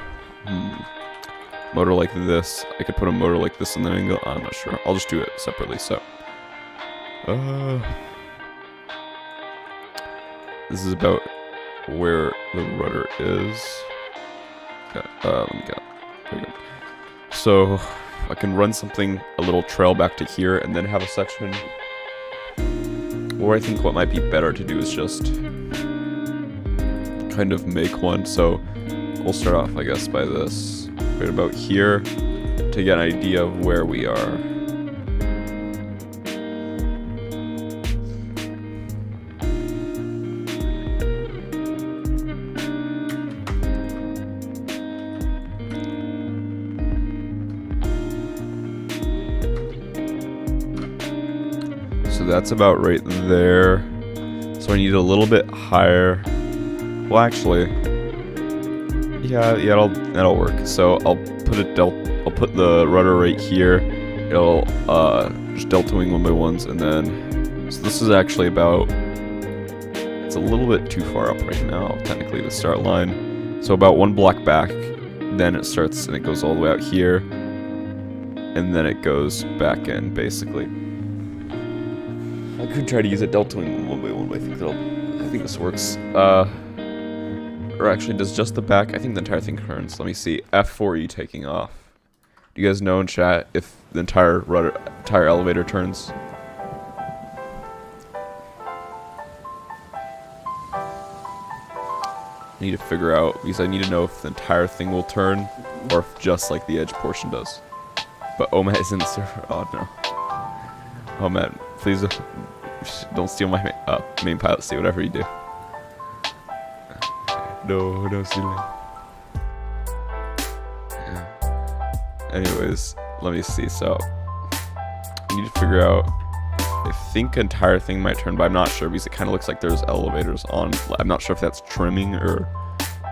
motor like this? I could put a motor like this in the angle. I'm not sure. I'll just do it separately. So this is about where the rudder is. Let me get there we go. So I can run something a little trail back to here and then have a section. Or I think what might be better to do is just kind of make one. So we'll start off, I guess, by this right about here to get an idea of where we are. So that's about right there. So I need a little bit higher. Well, actually, yeah, that'll work. So I'll put the rudder right here. It'll just delta wing 1x1s, and then so this is actually about. It's a little bit too far up right now, technically, the start line. So about 1 block back, then it starts and it goes all the way out here, and then it goes back in basically. I could try to use a delta wing 1x1, but I think this works. Or actually, does just the back? I think the entire thing turns. Let me see. F-4E taking off. Do you guys know in chat if the entire elevator turns? I need to figure out, because I need to know if the entire thing will turn or if just like the edge portion does. But Oma is in the server. Oh no. Oh man, please don't steal my main pilot seat, whatever you do. No, don't steal it. Yeah. Anyways, let me see. So, I need to figure out. I think entire thing might turn, but I'm not sure because it kind of looks like there's elevators on. I'm not sure if that's trimming or.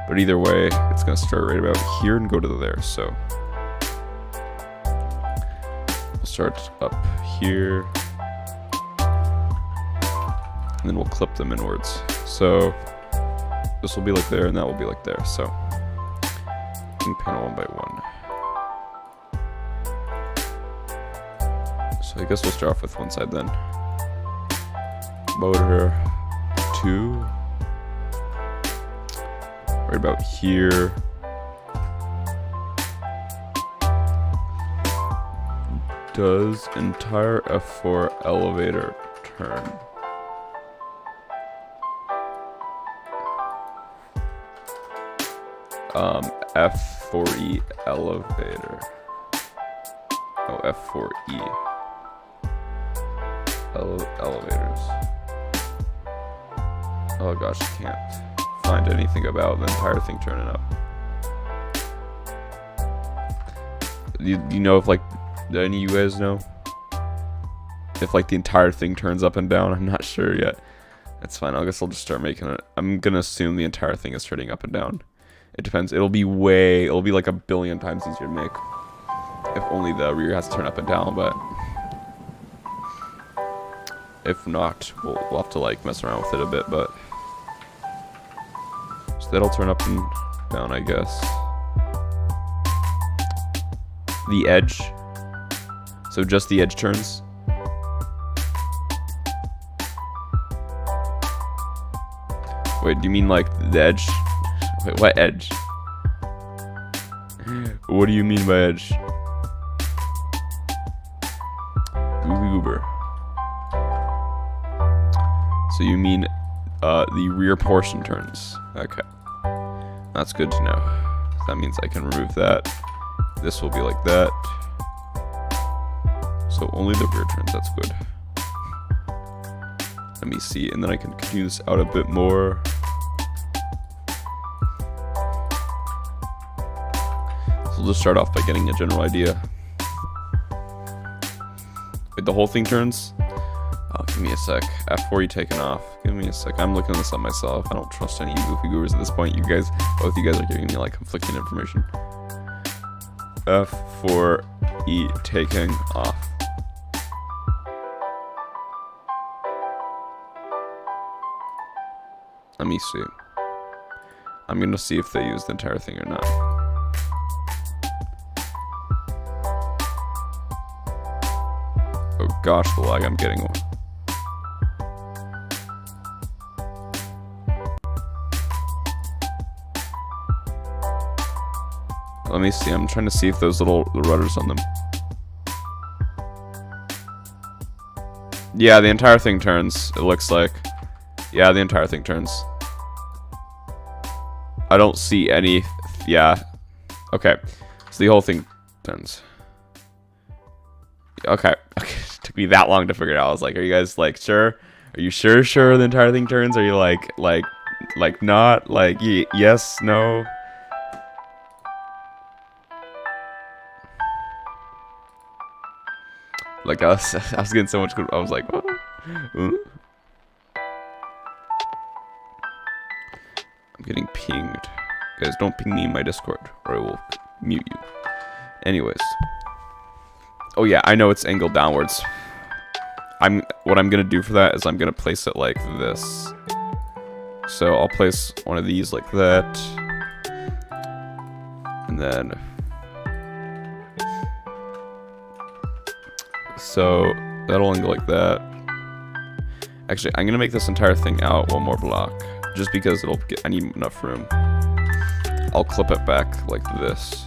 But either way, it's gonna start right about here and go to there. So, we'll start up here. And then we'll clip them inwards. So this will be like there, and that will be like there. So panel 1x1. So I guess we'll start off with one side then. Motor 2. Right about here. Does entire F4 elevator turn? F-4E elevator. Oh, F-4E. Elevators. Oh gosh, I can't find anything about the entire thing turning up. You know if like, do any of you guys know? If like the entire thing turns up and down? I'm not sure yet. That's fine, I guess I'll just start making it. I'm gonna assume the entire thing is turning up and down. It depends. It'll be like a billion times easier to make if only the rear has to turn up and down, but if not, we'll have to like mess around with it a bit, but so that'll turn up and down, I guess. The edge. So just the edge turns. Wait, do you mean like the edge? Wait, what edge? What do you mean by edge? Goober. So you mean the rear portion turns. Okay. That's good to know. That means I can remove that. This will be like that. So only the rear turns, that's good. Let me see, and then I can continue this out a bit more. So we'll just start off by getting a general idea. Wait, the whole thing turns? Oh, give me a sec. F-4E taken off. Give me a sec. I'm looking this up myself. I don't trust any goofy goobers at this point. Both of you guys are giving me like conflicting information. F-4E taking off. Let me see. I'm gonna see if they use the entire thing or not. Oh gosh, the lag I'm getting. Let me see. I'm trying to see if those the rudders on them. Yeah, the entire thing turns. It looks like. Yeah, the entire thing turns. I don't see any. Yeah. Okay. So the whole thing turns. Okay. Okay. It took me that long to figure it out. I was like, are you guys like sure? Are you sure the entire thing turns? Are you like not? Like yes, no? Like I was getting so much good. I was like, what? I'm getting pinged. Guys, don't ping me in my Discord or I will mute you. Anyways. Oh yeah, I know it's angled downwards. What I'm gonna do for that is I'm gonna place it like this. So I'll place one of these like that. And then so that'll angle like that. Actually, I'm gonna make this entire thing out one more block. Just because I need enough room. I'll clip it back like this.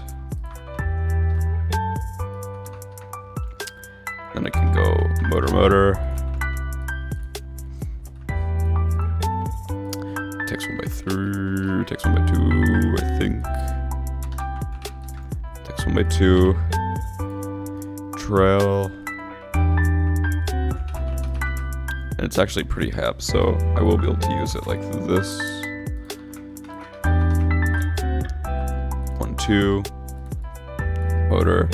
Then I can go motor. Takes 1/3, takes 1/2, I think. Takes 1/2. Trail. And it's actually pretty hap, so I will be able to use it like this. 1, 2. Motor.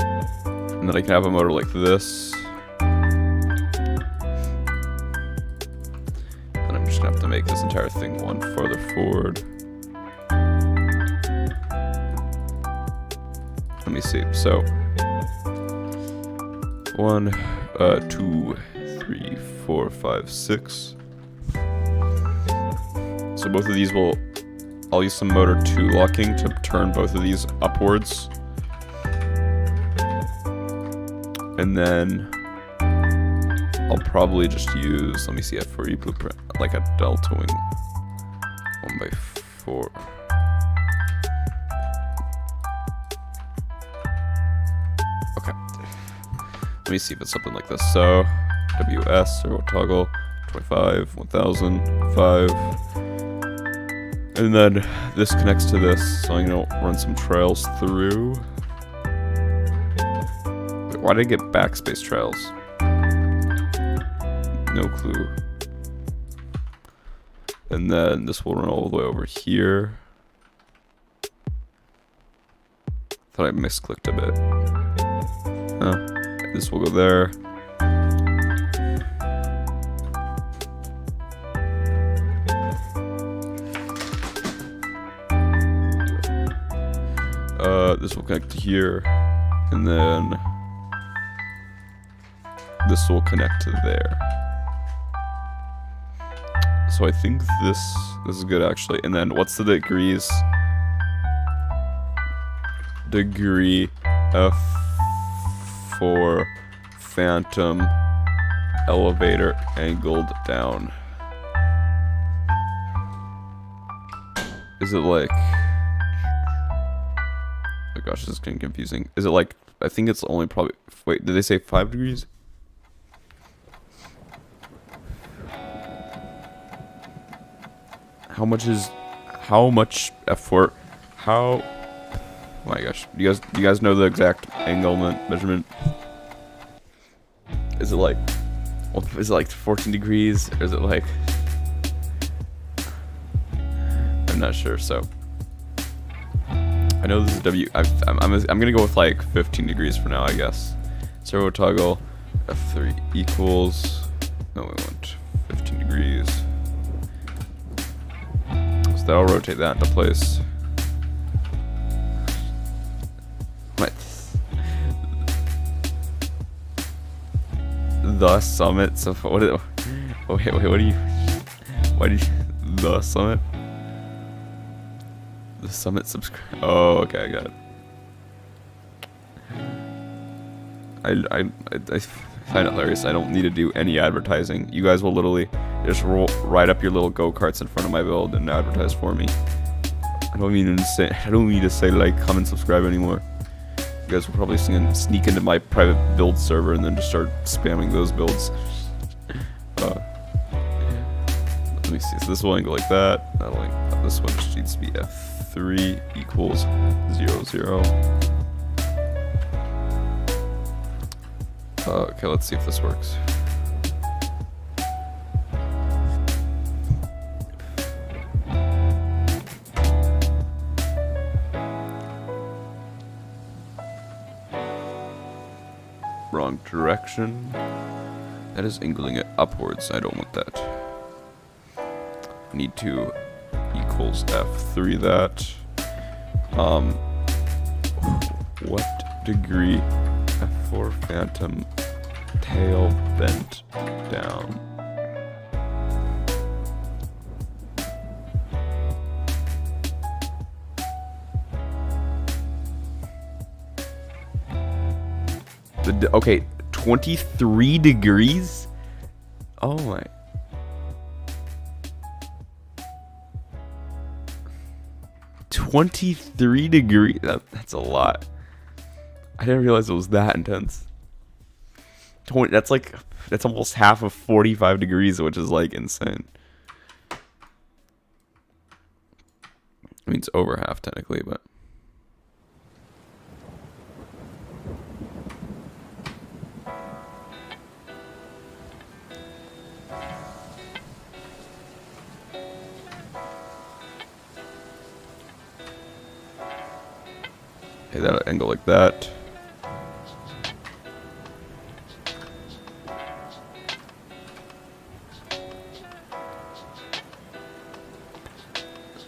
And then I can have a motor like this. And I'm just gonna have to make this entire thing one further forward. Let me see. So 1, 2, 3, 4, 5, 6. So both of these I'll use some motor 2 locking to turn both of these upwards. And then I'll probably just use, let me see, F-4E blueprint, like a delta wing 1/4. Okay. Let me see if it's something like this. So, WS, servo toggle, 25, 1000, 5. And then this connects to this, so I'm gonna run some trails through. Wait, why did I get backspace trails? No clue. And then this will run all the way over here. Thought I misclicked a bit. Huh. This will go there. This will connect to here, and then this will connect to there. So I think this is good actually. And then what's the degrees? Degree F4 Phantom elevator angled down. Is it like, oh gosh, this is getting confusing. Is it like, I think it's only probably, wait, did they say 5 degrees? How much F4, oh my gosh, do you guys know the exact angle measurement? Is it like, well, is it like 14 degrees, or is it like, I'm not sure. So I know this is I'm gonna go with like 15 degrees for now, I guess. Servo toggle F3 equals, no, we want 15 degrees. So that'll rotate that into place. What? The summit. So what? Wait, what do you? Why did you? The summit. The summit subscribe. Oh, okay, I got it. I find it hilarious. I don't need to do any advertising. You guys will literally just ride up your little go-karts in front of my build and advertise for me. I don't need to say like, comment, subscribe anymore. You guys will probably sneak into my private build server and then just start spamming those builds. Let me see. So this will angle like that. That'll angle this one just needs to be F3 equals 0, 0. Okay, let's see if this works. Wrong direction. That is angling it upwards. I don't want that. Need to equals F3 that. What degree? F4 phantom tail bent down. Okay, 23 degrees? Oh my. $23 degrees? That's a lot. I didn't realize it was that intense. That's almost half of 45 degrees, which is like insane. I mean, it's over half technically, but. Okay, that'll angle like that.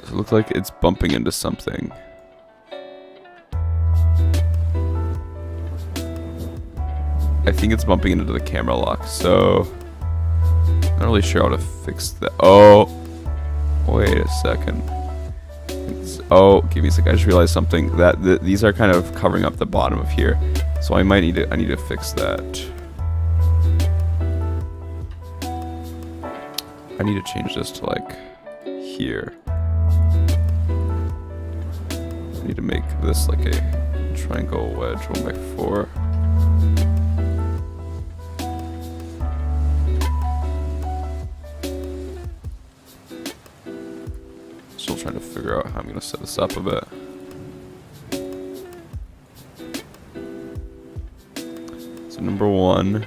It looks like it's bumping into something. I think it's bumping into the camera lock, so I'm not really sure how to fix that. Oh, wait a second. Oh, give me a second. I just realized something. These are kind of covering up the bottom of here, so I need to fix that. I need to change this to like here. I need to make this like a triangle wedge 1x4. Still trying to figure out how I'm gonna set this up a bit. So number one.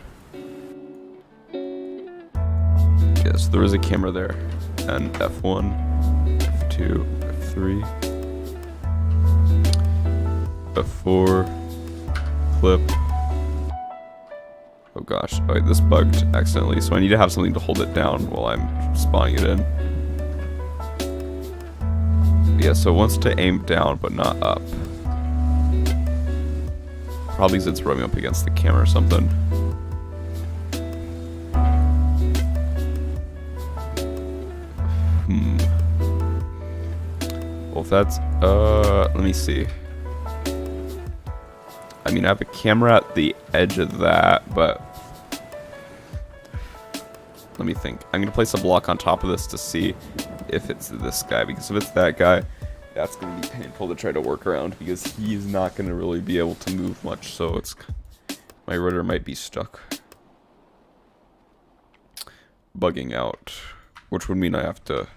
Yes, there is a camera there. And F1, F2, F3, F4, clip. Oh gosh, oh, wait, this bugged accidentally, so I need to have something to hold it down while I'm spawning it in. Yeah, so it wants to aim down, but not up. Probably because it's rubbing up against the camera or something. Well, if that's, let me see. I mean, I have a camera at the edge of that, but let me think. I'm gonna place a block on top of this to see if it's this guy, because if it's that guy, that's gonna be painful to try to work around, because he's not gonna really be able to move much, so my rudder might be stuck bugging out, which would mean I have to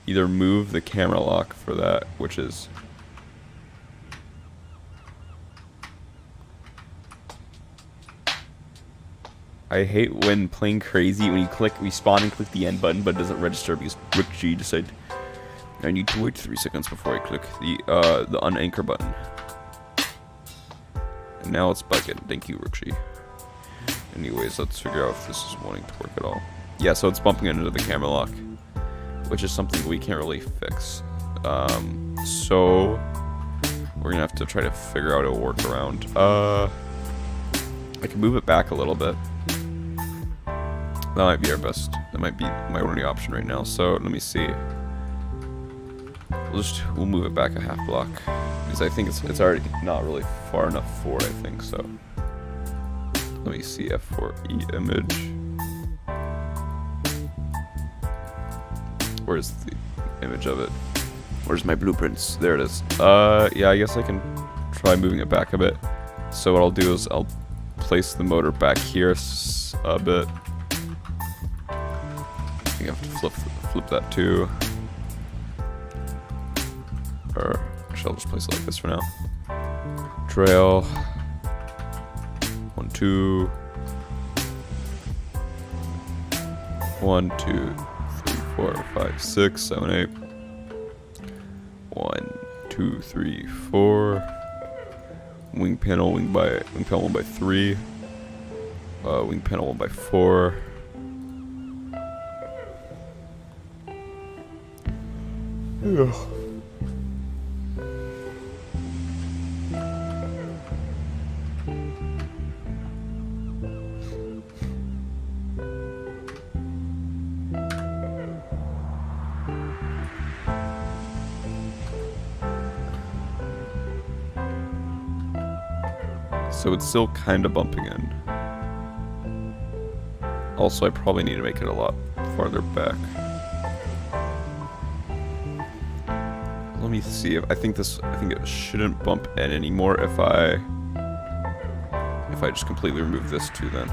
either move the camera lock for that, which is I hate when playing crazy when you respawn and click the end button, but it doesn't register because Ricky decided I need to wait 3 seconds before I click the unanchor button. And now it's bugging. Thank you, Ricky. Anyways, let's figure out if this is wanting to work at all. Yeah, so it's bumping into the camera lock, which is something we can't really fix. So we're gonna have to try to figure out a workaround. I can move it back a little bit. That might be our best. That might be my only option right now. So let me see. We'll move it back a half block because I think it's already not really far enough forward. I think so. Let me see F-4E image. Where's the image of it? Where's my blueprints? There it is. Yeah, I guess I can try moving it back a bit. So what I'll do is I'll place the motor back here a bit. I think I have to flip that too. Or actually, I'll just place it like this for now. Trail. 1, 2. 1, 2, 3, 4, 5, 6, 7, 8. 1, 2, 3, 4. Wing panel 1 by 3. Wing panel 1 by 4. Ugh. So it's still kind of bumping in. Also, I probably need to make it a lot farther back. Let me see if I think it shouldn't bump in anymore if I just completely remove this too then.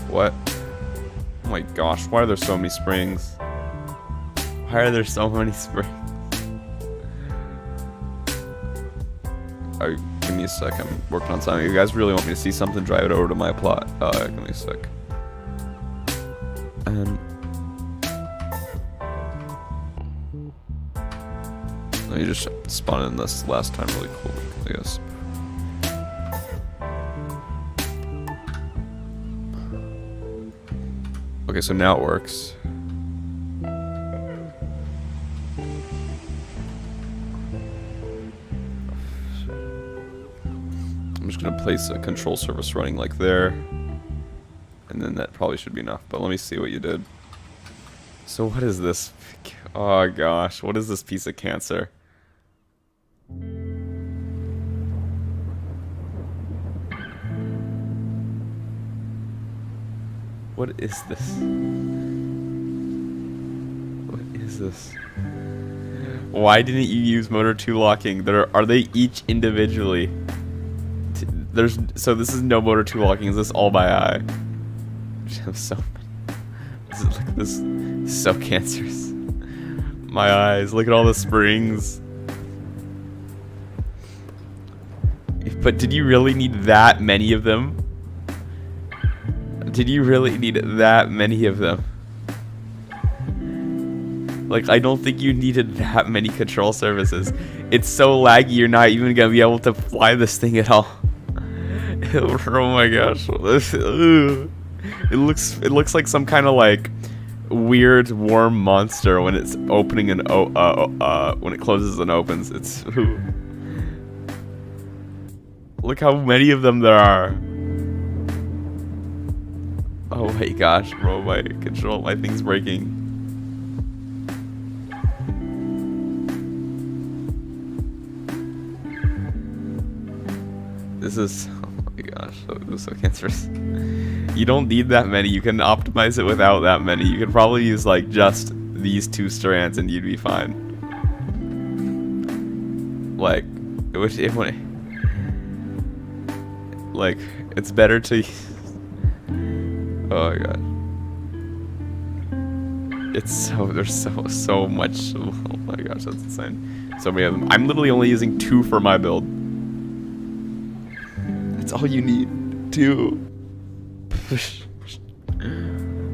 What? Oh my gosh, why are there so many springs? Why are there so many springs? Give me a sec, I'm working on something. You guys really want me to see something, drive it over to my plot. Give me a sec. And let me just spawn in this last time really cool, I guess. Okay, so now it works. I'm just gonna place a control surface running like there, and then that probably should be enough, but let me see what you did. So what is this? Oh gosh, what is this piece of cancer? What is this? What is this? Why didn't you use motor 2 locking? Are they each individually? So this is no motor 2 locking. Is this all by eye? I have so many. Look at this. This is so cancerous. My eyes. Look at all the springs. But did you really need that many of them? Did you really need that many of them? Like, I don't think you needed that many control surfaces. It's so laggy, you're not even gonna be able to fly this thing at all. Oh my gosh. It looks like some kind of like weird worm monster when it's opening and when it closes and opens. It's look how many of them there are. Oh my gosh, bro, my thing's breaking. This is, oh my gosh, this is so cancerous. You don't need that many. You can optimize it without that many. You could probably use like just these 2 strands and you'd be fine. Like, like, it's better to. Oh my god. There's so much. Oh my gosh, that's insane. So many of them. I'm literally only using 2 for my build. That's all you need. 2.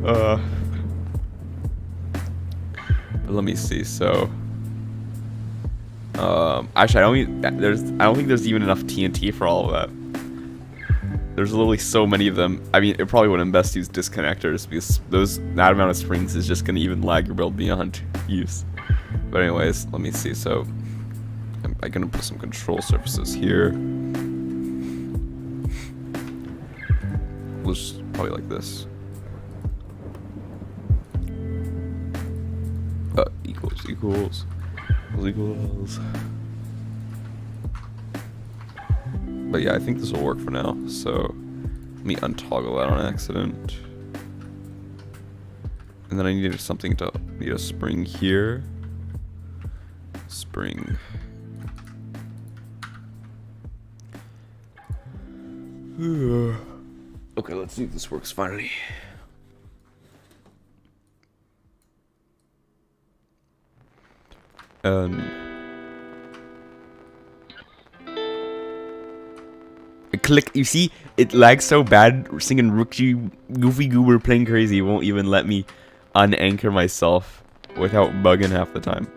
But let me see. So, actually, I don't think there's even enough TNT for all of that. There's literally so many of them. I mean, it probably wouldn't best use disconnectors because that amount of springs is just gonna even lag your build beyond use. But anyways, let me see. So I'm gonna put some control surfaces here. We'll just probably like this. Equals. But yeah, I think this will work for now. So let me untoggle that on accident. And then I need a spring here. Spring. Okay, let's see if this works finally. Click. You see, it lags so bad. Singing Rookie Goofy Goober playing crazy won't even let me unanchor myself without bugging half the time,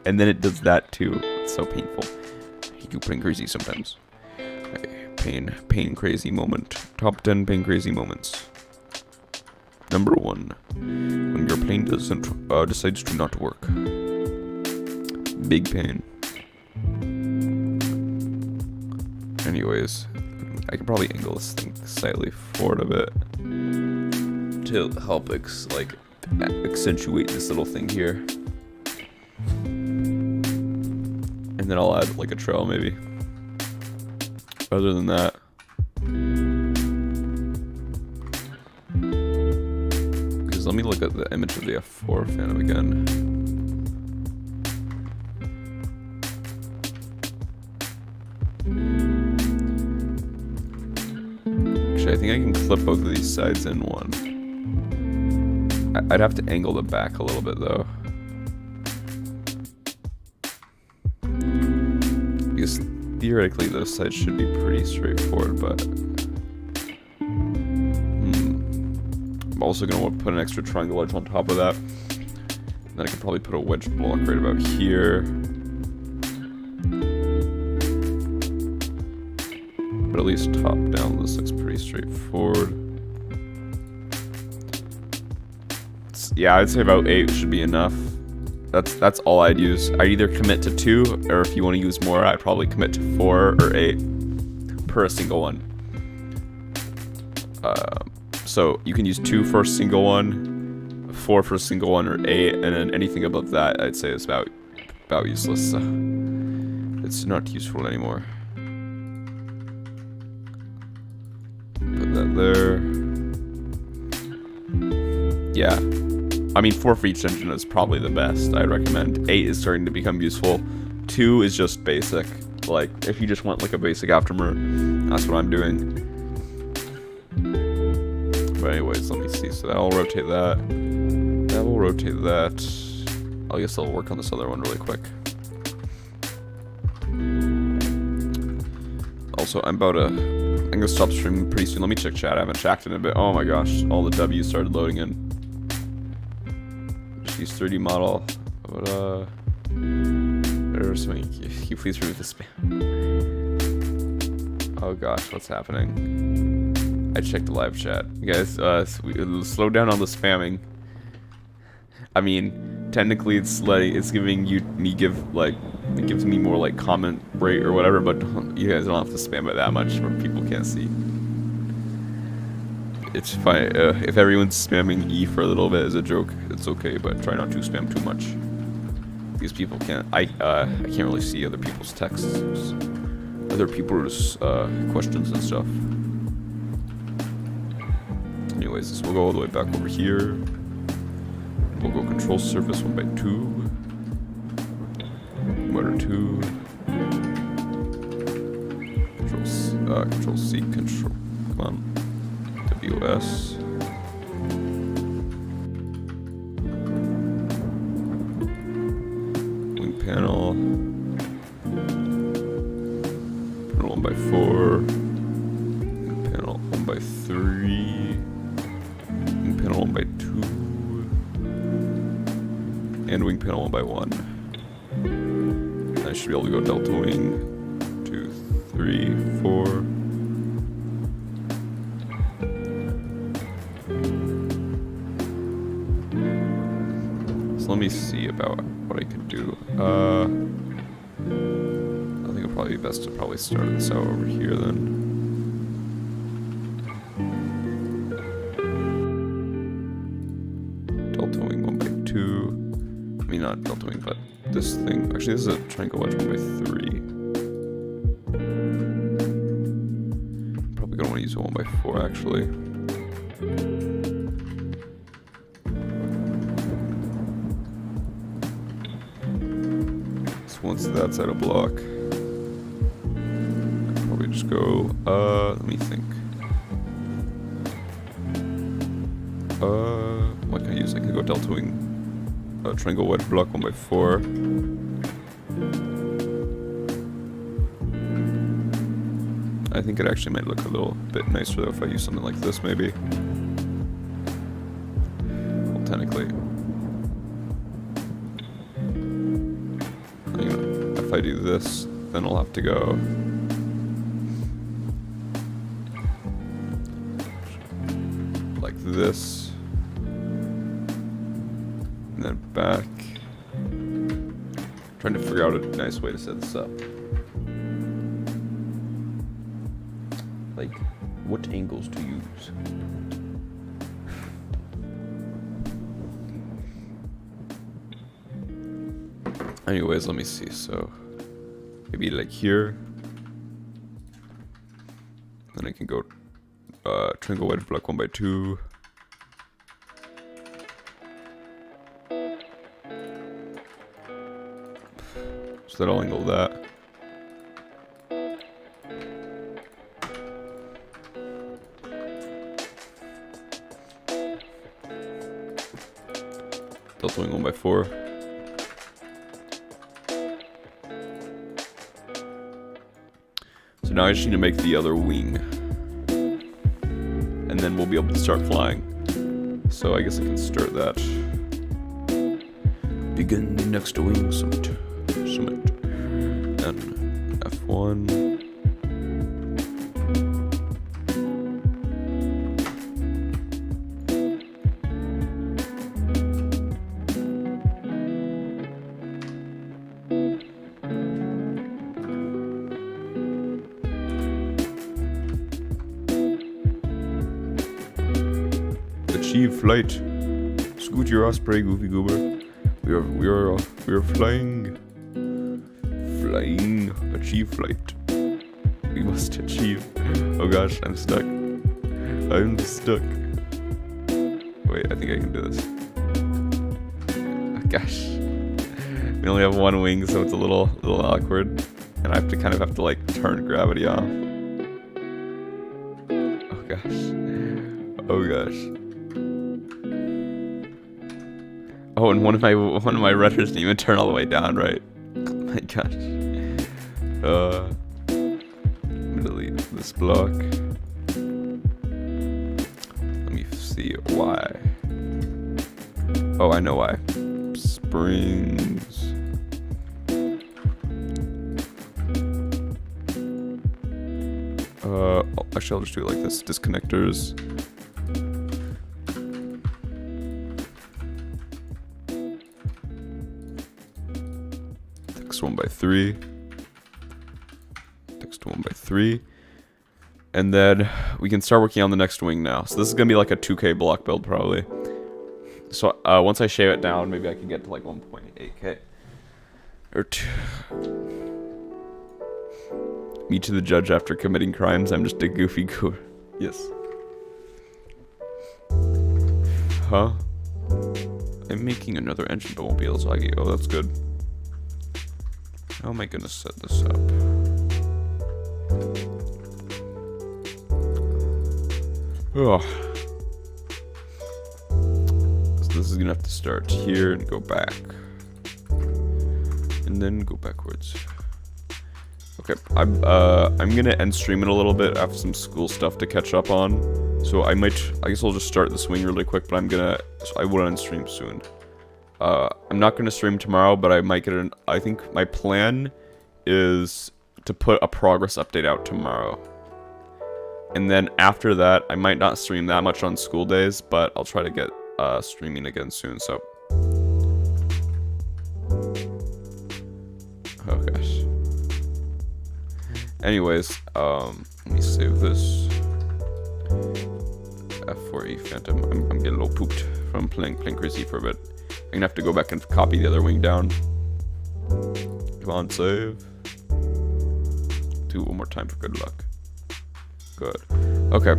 and then it does that too. It's so painful. You do playing crazy sometimes. Okay, pain crazy moment. Top 10 pain crazy moments. Number 1, when your plane decides to not work. Big pain. Anyways, I can probably angle this thing slightly forward a bit to help accentuate this little thing here. And then I'll add like a trail maybe. Other than that, because let me look at the image of the F-4 Phantom again. Actually, I think I can clip both of these sides in one. I'd have to angle the back a little bit though, because theoretically those sides should be pretty straightforward, but I'm also going to want to put an extra triangle edge on top of that. Then I can probably put a wedge block right about here. But at least top down this looks pretty straightforward. Yeah, I'd say about 8 should be enough. That's all I'd use. I'd either commit to 2, or if you want to use more, I'd probably commit to 4 or 8 per single one. So you can use 2 for a single one, 4 for a single one, or 8, and then anything above that I'd say is about useless. It's not useful anymore. Put that there. Yeah. I mean, 4 for each engine is probably the best. I'd recommend. 8 is starting to become useful. 2 is just basic. Like, if you just want like a basic afterburner, that's what I'm doing. But anyways, let me see. So that'll rotate that. That will rotate that. I guess I'll work on this other one really quick. Also, I'm gonna stop streaming pretty soon. Let me check chat. I haven't checked in a bit. Oh my gosh, all the W's starred loading in. Just use 3D model. But there's something. Can you please remove the spam? Oh gosh, what's happening? I checked the live chat. You guys, slow down on the spamming. I mean, technically it's like it gives me more like comment rate or whatever, but you guys don't have to spam it that much where people can't see. It's fine. If everyone's spamming E for a little bit as a joke, it's okay, but try not to spam too much. These people can't. I can't really see other people's texts, other people's questions and stuff. Anyways, we'll go all the way back over here. We'll go control surface 1x2. Motor 2. Control C, control. Come on. WS. Wing panel. Panel 1x4. Wing panel 1x3. Wing panel 1x2. And wing panel 1x1. I should be able to go delta wing 2, 3, 4. So let me see about what I can do. I think it'll probably be best to probably start this out over here then. Delta wing 1x2. I mean, not delta wing, but this thing. Actually, this is a triangle wedge 1x3. Probably gonna want to use a 1x4 actually. So once that's out of block, I'll probably just go. Let me think. What can I use? I can go delta wing. Triangle wedge block 1x4. I think it actually might look a little bit nicer though if I use something like this, maybe. Well, technically. If I do this, then I'll have to go like this, and then back. Trying to figure out a nice way to set this up. Like, what angles to use? Anyways, let me see. So maybe like here. Then I can go triangle wedge block 1x2. So that'll angle that. Delta wing 1x4. So now I just need to make the other wing. And then we'll be able to start flying. So I guess I can start that. Begin the next wing summit. And F1. Achieve flight. Scoot your osprey, Goofy Goober. We are flying. Flying. Achieve flight. We must achieve. Oh gosh, I'm stuck. I'm stuck. Wait, I think I can do this. Oh, gosh. We only have one wing, so it's a little awkward. And I have to like turn gravity off. Oh gosh. Oh gosh. Oh, and one of my rudders didn't even turn all the way down, right? Oh my gosh. I'm gonna delete this block. Let me see why. Oh, I know why. Springs. Actually, I'll just do it like this. Disconnectors. Text 1x3. Text 1x3. And then we can start working on the next wing now. So this is gonna be like a 2K block build probably. So once I shave it down, maybe I can get to like 1.8K. Or 2. Me to the judge after committing crimes. I'm just a goofy goober. Yes. Huh? I'm making another engine but won't be as laggy. Oh, that's good. How am I gonna set this up? Oh. So this is gonna have to start here and go back. And then go backwards. Okay, I'm gonna end stream it a little bit. I have some school stuff to catch up on. So I guess I'll just start the swing really quick, but I will end stream soon. I'm not gonna stream tomorrow, but I might get I think my plan is to put a progress update out tomorrow. And then after that, I might not stream that much on school days, but I'll try to get streaming again soon, so. Oh gosh. Anyways, let me save this. F-4E Phantom. I'm getting a little pooped from playing crazy for a bit. I'm gonna have to go back and copy the other wing down. Come on, save. Do it one more time for good luck. Good. Okay.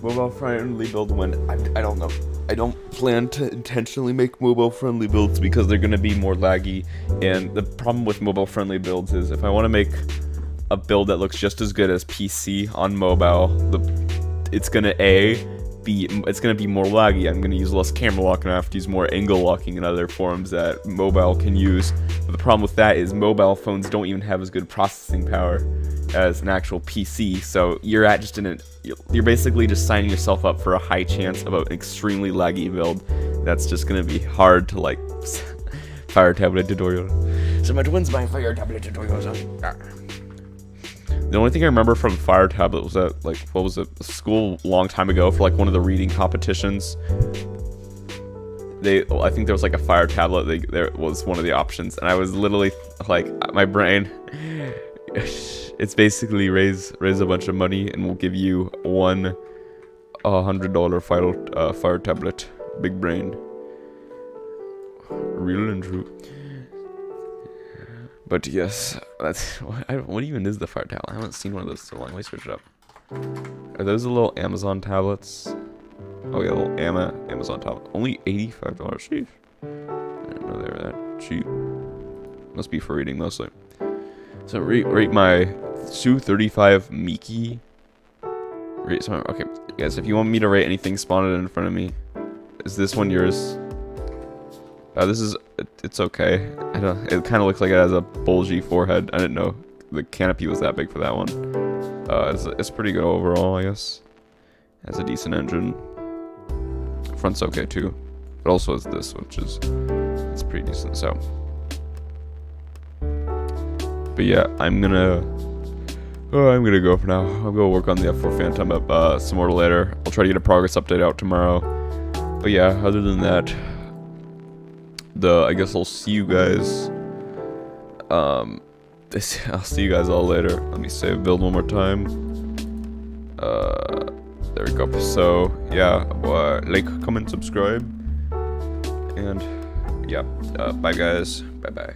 Mobile friendly build when I don't know. I don't plan to intentionally make mobile friendly builds because they're gonna be more laggy. And the problem with mobile friendly builds is if I want to make a build that looks just as good as PC on mobile, it's gonna be more laggy. I'm gonna use less camera lock and I have to use more angle locking and other forms that mobile can use. But the problem with that is mobile phones don't even have as good processing power as an actual PC. So you're you're basically just signing yourself up for a high chance of an extremely laggy build. That's just gonna be hard to like fire tablet tutorial. So much wins my fire tablet tutorials. The only thing I remember from Fire Tablet was that, like, what was it, school a long time ago for like one of the reading competitions. I think there was like a Fire Tablet. There was one of the options, and I was literally like, my brain. It's basically raise a bunch of money, and we'll give you one $100 Fire Tablet. Big brain. Real and true. But yes, that's what even is the Fire Tablet? I haven't seen one of those so long. Let me switch it up. Are those the little Amazon tablets? Oh yeah, little Amazon tablet. Only $85. Sheesh. I didn't know they were that cheap. Must be for reading mostly. So rate my Su-35 Miki. Rate some. Okay, guys, if you want me to rate anything spawned in front of me, is this one yours? It's okay. It kind of looks like it has a bulgy forehead. I didn't know the canopy was that big for that one. It's pretty good overall, I guess. Has a decent engine. Front's okay too, but also has this, which is it's pretty decent. So, but yeah, I'm gonna go for now. I'll go work on the F-4 Phantom up some more later. I'll try to get a progress update out tomorrow. But yeah, other than that, I guess I'll see you guys. I'll see you guys all later. Let me save build one more time. There we go. So yeah, like, comment, subscribe, and yeah. Bye guys. Bye bye.